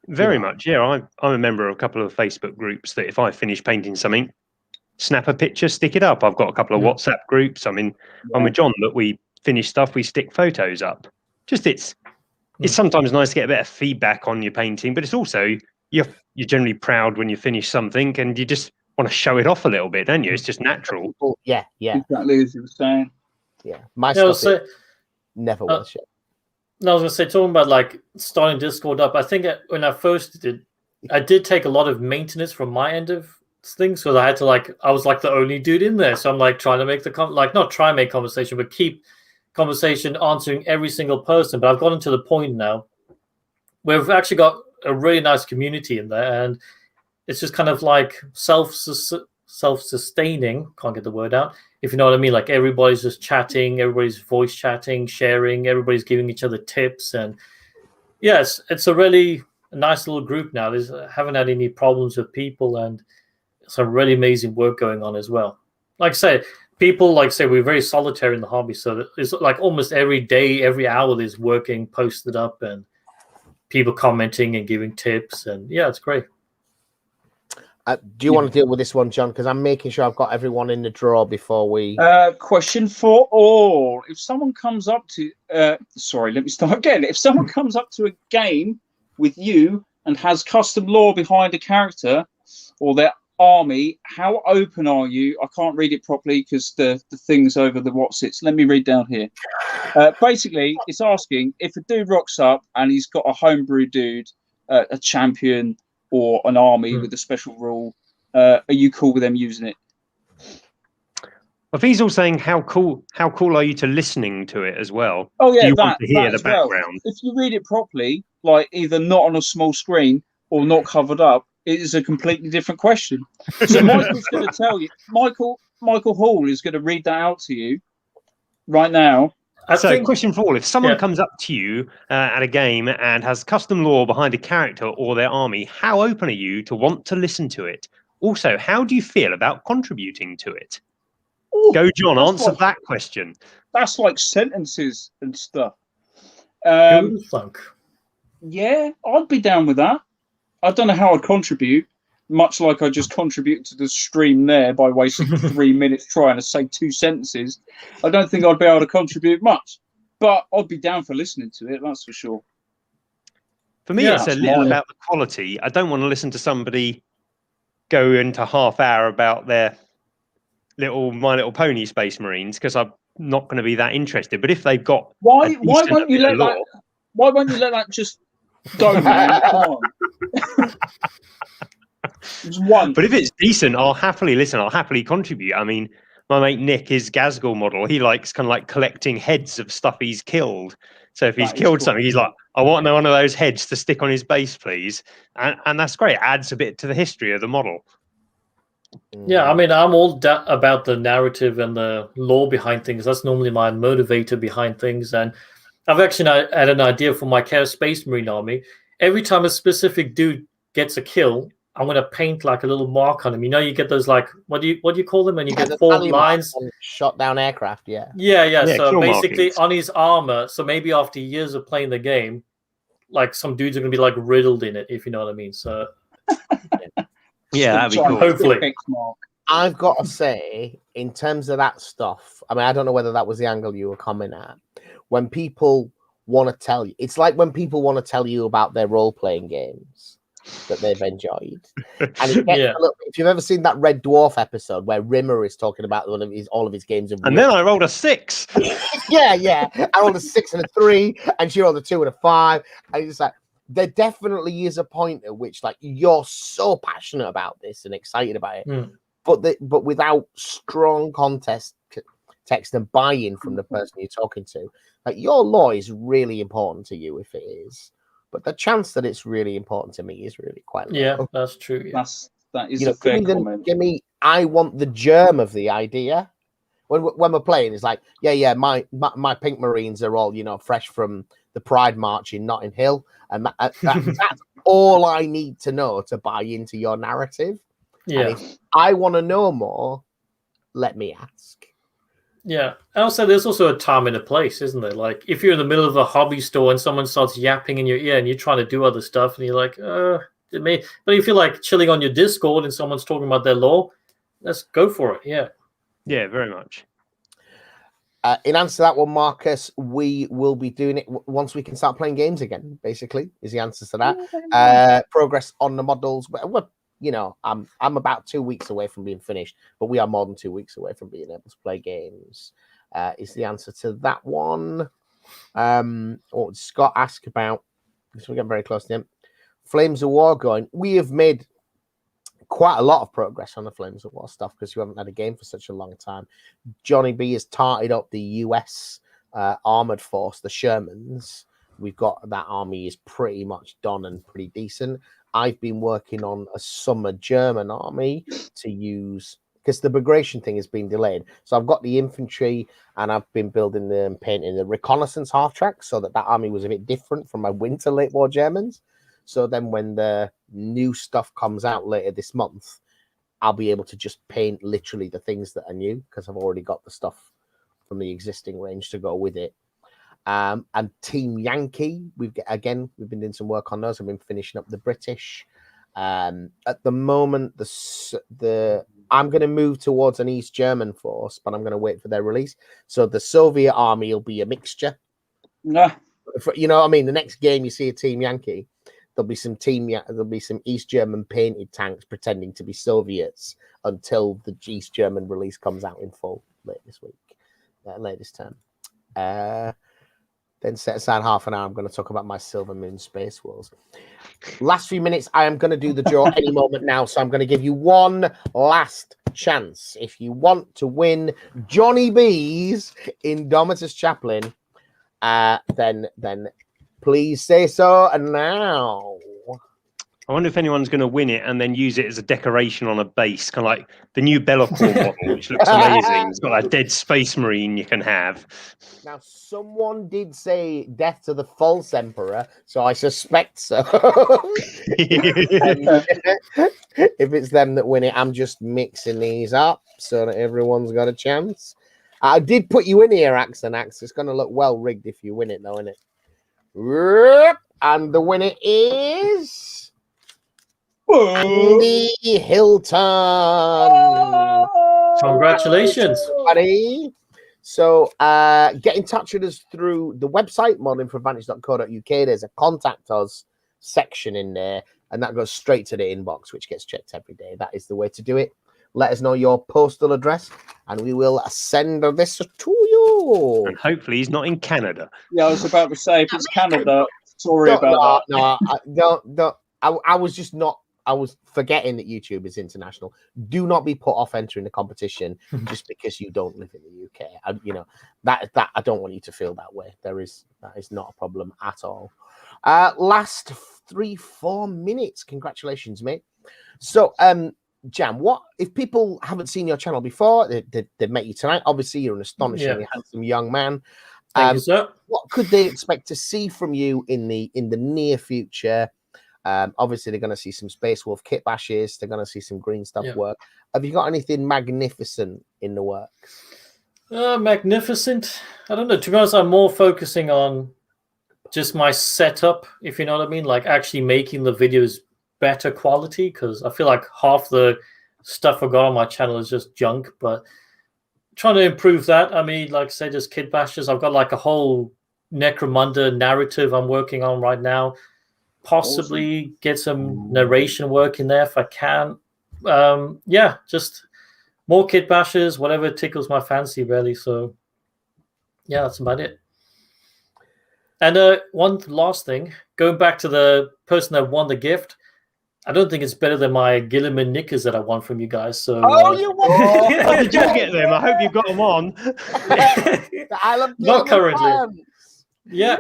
Very much, yeah. I'm a member of a couple of Facebook groups that if I finish painting something, snap a picture, stick it up. I've got a couple of WhatsApp groups. I'm with John that we finish stuff, we stick photos up. Just it's sometimes nice to get a bit of feedback on your painting, but it's also you're generally proud when you finish something, and you just want to show it off a little bit, don't you? It's just natural.
Yeah.
Exactly as you were saying.
Yeah, my stuff never was shit.
No, I was going to say, talking about starting Discord up, I think when I first I did take a lot of maintenance from my end of things, because I had to I was the only dude in there, so I'm trying to make not try and make conversation, but keep conversation, answering every single person. But I've gotten to the point now where we've actually got a really nice community in there, and it's just kind of self-sustaining. Can't get the word out, if you know what I mean. Everybody's just chatting, everybody's voice chatting, sharing, everybody's giving each other tips, and yes, it's a really nice little group now. Haven't had any problems with people, and some really amazing work going on as well. Like I say, people we're very solitary in the hobby, so it's almost every day, every hour there's working posted up and people commenting and giving tips, and yeah, it's great.
Do you want to deal with this one, John? Because I'm making sure I've got everyone in the draw before we...
Question for all. If someone comes up to... sorry, let me start again. If someone comes up to a game with you and has custom lore behind a character or their army, how open are you? I can't read it properly because the thing's over the what's-its. Let me read down here. Basically, it's asking if a dude rocks up and he's got a homebrew dude, a champion or an army with a special rule, are you cool with them using it?
I think he's all saying how cool are you to listening to it as well?
Oh yeah,
Do you want to hear the background?
If you read it properly, like either not on a small screen or not covered up, it is a completely different question. So Michael's going to tell you. Michael Hall is going to read that out to you right now.
Question for all: if someone comes up to you at a game and has custom lore behind a character or their army, how open are you to want to listen to it? Also, how do you feel about contributing to it? Ooh, go, John. Answer that question.
That's like sentences and stuff. Yeah, I'd be down with that. I don't know how I'd contribute, much like I just contribute to the stream there by wasting 3 minutes trying to say 2 sentences. I don't think I'd be able to contribute much, but I'd be down for listening to it, that's for sure.
For me, it's a little about the quality. I don't want to listen to somebody go into half hour about their My Little Pony Space Marines because I'm not going to be that interested. But if they've got
why won't you let that just go, man? Come on.
But if it's decent, I'll happily listen. I'll happily contribute. I mean, my mate Nick, his Gazgul model, he likes kind of like collecting heads of stuff he's killed. So if he's killed something, he's like, I want one of those heads to stick on his base, please. And that's great. It adds a bit to the history of the model.
Yeah, I mean, I'm all about the narrative and the lore behind things. That's normally my motivator behind things. And I've actually had an idea for my Chaos Space Marine army. Every time a specific dude gets a kill, I'm going to paint like a little mark on him. You know, you get those like, what do you call them? And you get 4 lines.
Shot down aircraft, yeah.
Yeah. So basically markings on his armor. So maybe after years of playing the game, like some dudes are going to be like riddled in it, if you know what I mean. So
yeah, that'd be cool.
Hopefully.
I've got to say, in terms of that stuff, I mean, I don't know whether that was the angle you were coming at. When people want to tell you, it's like when people want to tell you about their role-playing games that they've enjoyed. And it gets if you've ever seen that Red Dwarf episode where Rimmer is talking about all of his games,
and then I rolled a 6.
yeah, I rolled a 6 and a 3, and she rolled a 2 and a 5, and it's like there definitely is a point at which like you're so passionate about this and excited about it, but without strong text and buy-in from the person you're talking to, like your lore is really important to you if it is. But the chance that it's really important to me is really quite low.
Yeah, that's true. Yeah.
That is a fair comment.
I want the germ of the idea. When we're playing, it's like, my pink Marines are all, fresh from the Pride March in Notting Hill. And that's all I need to know to buy into your narrative.
Yeah.
And if I want to know more, let me ask.
Yeah. And also, there's also a time and a place, isn't there? Like, if you're in the middle of a hobby store and someone starts yapping in your ear and you're trying to do other stuff and you're like, but if you're like chilling on your Discord and someone's talking about their lore, let's go for it. Yeah.
Yeah, very much.
In answer to that one, Marcus, we will be doing it once we can start playing games again, basically, is the answer to that. Progress on the models. I'm about 2 weeks away from being finished, but we are more than 2 weeks away from being able to play games. Is the answer to that one? What Scott asked about, because we're getting very close to him. Flames of War going. We have made quite a lot of progress on the Flames of War stuff because we haven't had a game for such a long time. Johnny B has tarted up the US armored force, the Shermans. We've got that army is pretty much done and pretty decent. I've been working on a summer German army to use because the migration thing has been delayed. So I've got the infantry and I've been building and painting the reconnaissance half track so that army was a bit different from my winter late war Germans. So then when the new stuff comes out later this month, I'll be able to just paint literally the things that are new because I've already got the stuff from the existing range to go with it. And Team Yankee, we've been doing some work on those. I've been finishing up the British. At the moment, I'm going to move towards an East German force, but I'm going to wait for their release. So the Soviet army will be a mixture.
Yeah.
You know what I mean? The next game you see a Team Yankee, there'll be some East German painted tanks pretending to be Soviets until the East German release comes out in full late this term. Then set aside half an hour. I'm going to talk about my Silver Moon Space Wars. Last few minutes, I am going to do the draw any moment now. So I'm going to give you one last chance. If you want to win Johnny B's Indomitus Chaplain, then please say so. And now,
I wonder if anyone's going to win it and then use it as a decoration on a base, kind of like the new Bellacore model, which looks amazing. It's got a dead Space Marine you can have.
Now, someone did say death to the false emperor, so I suspect so. If it's them that win it, I'm just mixing these up so that everyone's got a chance. I did put you in here, Axe and Axe. It's going to look well rigged if you win it, though, isn't it? And the winner is Andy Hilton.
Congratulations,
buddy. So get in touch with us through the website, modernforadvantage.co.uk. There's a contact us section in there, and that goes straight to the inbox, which gets checked every day. That is the way to do it. Let us know your postal address, and we will send this to you.
And hopefully he's not in Canada.
Yeah, I was about to say, if it's Canada, sorry about that.
No, I was just not. I was forgetting that YouTube is international. Do not be put off entering the competition just because you don't live in the UK. That I don't want you to feel that way. That is not a problem at all. Last 3-4 minutes. Congratulations, mate. So, Jam, what if people haven't seen your channel before? They've met you tonight. Obviously, you're an astonishingly handsome young man.
Thank you, sir.
What could they expect to see from you in the near future? Obviously, they're going to see some Space Wolf kit bashes. They're going to see some green stuff work. Have you got anything magnificent in the works?
Magnificent? I don't know. To be honest, I'm more focusing on just my setup, if you know what I mean. Like actually making the videos better quality, because I feel like half the stuff I got on my channel is just junk. But trying to improve that. I mean, like I say, just kit bashes. I've got like a whole Necromunda narrative I'm working on right now. Possibly get some narration work in there if I can. Just more kit bashes, whatever tickles my fancy, really. So, yeah, that's about it. And one last thing, going back to the person that won the gift, I don't think it's better than my Gilliman knickers that I won from you guys. So,
you won!
Did you get them? I hope you got them on.
I love
not currently. Yeah,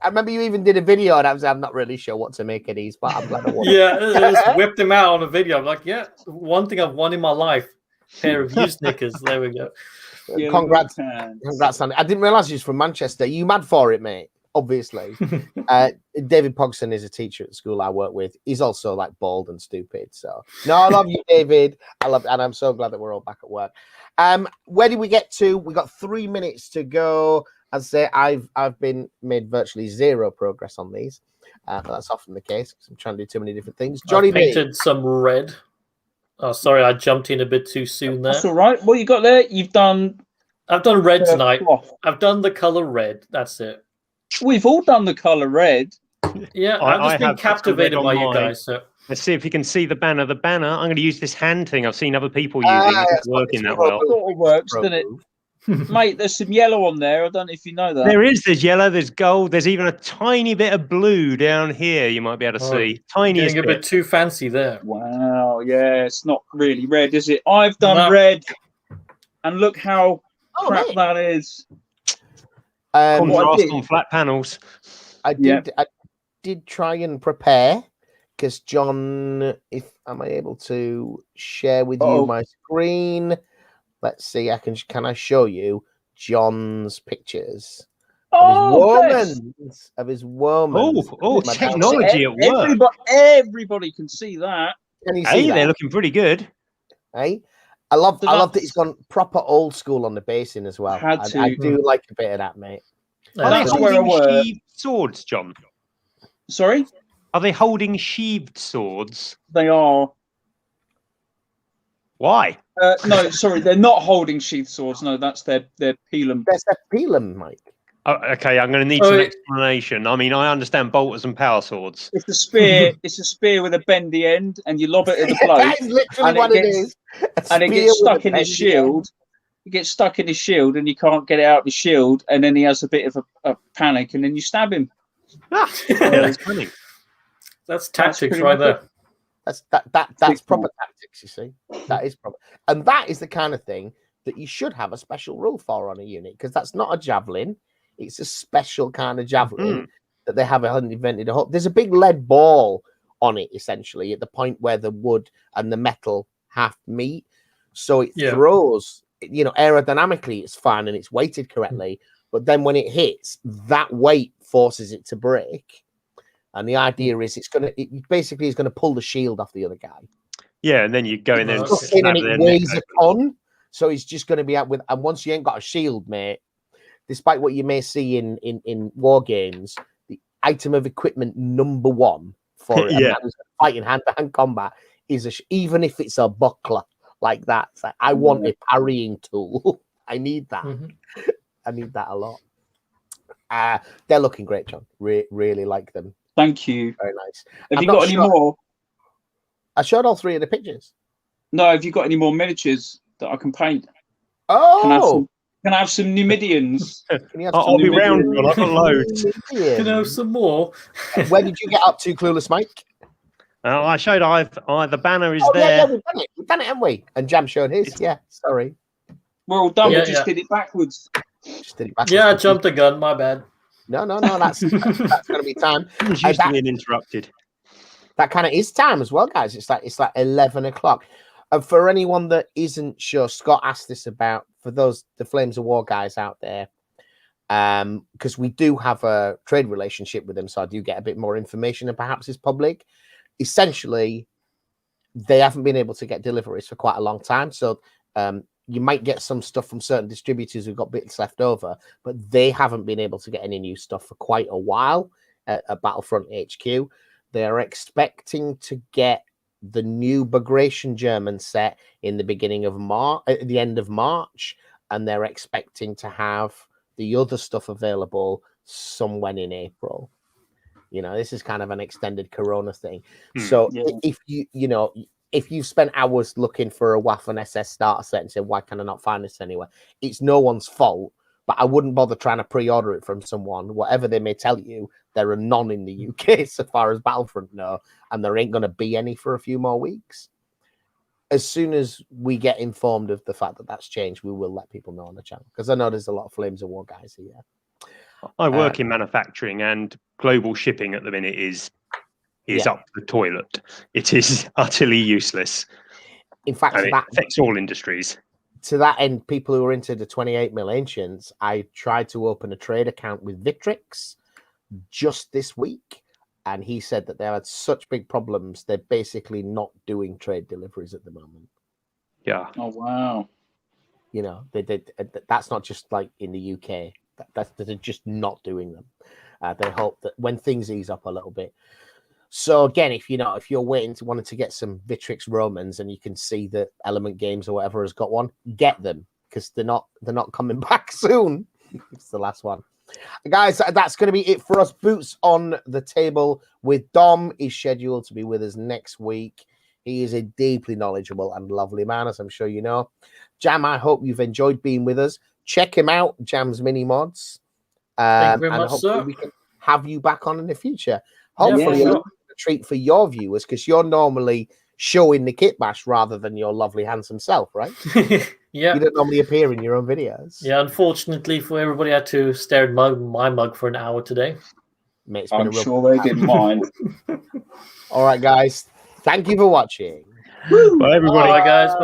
I remember you even did a video, and I'm not really sure what to make of these, but I'm glad I won.
Yeah, I just whipped them out on a video. I'm like, yeah, one thing I've won in my life, pair of used knickers. There we go.
Congrats on it. I didn't realize you was from Manchester. You mad for it, mate? Obviously. David Pogson is a teacher at the school I work with. He's also like bald and stupid. So no, I love you, David. And I'm so glad that we're all back at work. Where did we get to? We got 3 minutes to go. As I say, I've been made virtually zero progress on these. But that's often the case because I'm trying to do too many different things. Johnny
I painted some red. Oh, sorry, I jumped in a bit too soon there.
That's all right. What you got there?
I've done red tonight. I've done the color red. That's it.
We've all done the color red.
Yeah, I've just been captivated by you guys. So
let's see if you can see the banner. The banner. I'm going to use this hand thing. I've seen other people using. It's working that well.
It sort of works, doesn't it? Mate, there's some yellow on there. I don't know if you know that.
There's yellow, there's gold, there's even a tiny bit of blue down here you might be able to see. Tiny
getting a bit too fancy there.
Wow, yeah, it's not really red, is it? I've done red, and look how crap that is.
Contrast on flat panels.
I did try and prepare because John, am I able to share with you my screen? Let's see. Can I show you John's pictures of his woman?
Oh, technology at work.
Everybody can see that.
Can you see that?
They're looking pretty good.
Hey, I love that he's gone proper old school on the basing as well. I do like a bit of that, mate.
Are they holding sheathed swords, John?
Sorry?
Are they holding sheathed swords?
They are.
Why?
No, sorry, they're not holding sheath swords. No, that's their pilum.
That's their pilum, Mike.
Oh, okay, I'm going to need some explanation. I mean, I understand bolters and power swords.
It's a spear. It's a spear with a bendy end, and you lob it at the bloke.
That is literally what it is.
And it gets stuck in his shield. It gets stuck in his shield, and you can't get it out of his shield. And then he has a bit of a panic, and then you stab him.
That's funny.
That's tactics right there.
That's proper tactics. You see, that is proper, and that is the kind of thing that you should have a special rule for on a unit, because that's not a javelin. It's a special kind of javelin that they haven't invented. There's a big lead ball on it, essentially, at the point where the wood and the metal half meet. So it throws, aerodynamically, it's fine and it's weighted correctly. But then when it hits, that weight forces it to break. And the idea is it basically is going to pull the shield off the other guy.
Yeah, and then you go in there
and it weighs a ton. So it's just going to be out with, and once you ain't got a shield, mate, despite what you may see in Wargames, the item of equipment number one for fighting hand-to-hand combat is even if it's a buckler like that. It's like, I want a parrying tool. I need that. I need that a lot. They're looking great, John. Really like them.
Thank you.
Very nice.
Have you got any more?
I showed all three of the pictures. No,
have you got any more miniatures that I can paint?
Oh!
Can I have some Numidians?
I'll be round, John. I've got loads.
Can I have some more?
Where did you get up to, Clueless Mike?
I showed the banner is there.
Yeah, we've done it, haven't we? And Jam showed his. Yeah, sorry.
We're all done. We just did it backwards.
Yeah, I jumped the gun. My bad.
No. That's going to be time.
It's used to being interrupted.
That kind of is time as well, guys. It's like 11 o'clock. And for anyone that isn't sure, Scott asked this about for the Flames of War guys out there, because we do have a trade relationship with them, so I do get a bit more information and perhaps it's public. Essentially, they haven't been able to get deliveries for quite a long time, so you might get some stuff from certain distributors who've got bits left over, but they haven't been able to get any new stuff for quite a while at Battlefront HQ. They're expecting to get the new Bagration German set in the beginning of March, at the end of March, and they're expecting to have the other stuff available somewhere in April. This is kind of an extended Corona thing. So if if you've spent hours looking for a Waffen SS starter set and said, why can I not find this anywhere? It's no one's fault, but I wouldn't bother trying to pre-order it from someone. Whatever they may tell you, there are none in the UK so far as Battlefront know, and there ain't going to be any for a few more weeks. As soon as we get informed of the fact that that's changed, we will let people know on the channel, because I know there's a lot of Flames of War guys here.
I work in manufacturing, and global shipping at the minute is up the toilet. It is utterly useless.
In fact,
that affects all industries.
To that end, people who are into the 28mm Ancients, I tried to open a trade account with Victrix just this week, and he said that they had such big problems, they're basically not doing trade deliveries at the moment.
Yeah.
Oh, wow.
That's not just like in the UK. They're just not doing them. They hope that when things ease up a little bit. So again, if you're wanting to get some Victrix Romans, and you can see that Element Games or whatever has got one, get them, because they're not coming back soon. It's the last one. Guys, that's going to be it for us. Boots on the Table with Dom is scheduled to be with us next week. He is a deeply knowledgeable and lovely man, as I'm sure you know. Jam, I hope you've enjoyed being with us. Check him out, Jam's Mini Mods.
Thank you very much, sir.
We can have you back on in the future. Hopefully, a treat for your viewers, because you're normally showing the kit bash rather than your lovely, handsome self, right?
Yeah.
You don't normally appear in your own videos.
Yeah, unfortunately for everybody, I had to stare at my mug for an hour today.
Mate,
I'm sure they didn't mind.
All right, guys. Thank you for watching.
Bye, everybody.
Bye, guys. Bye.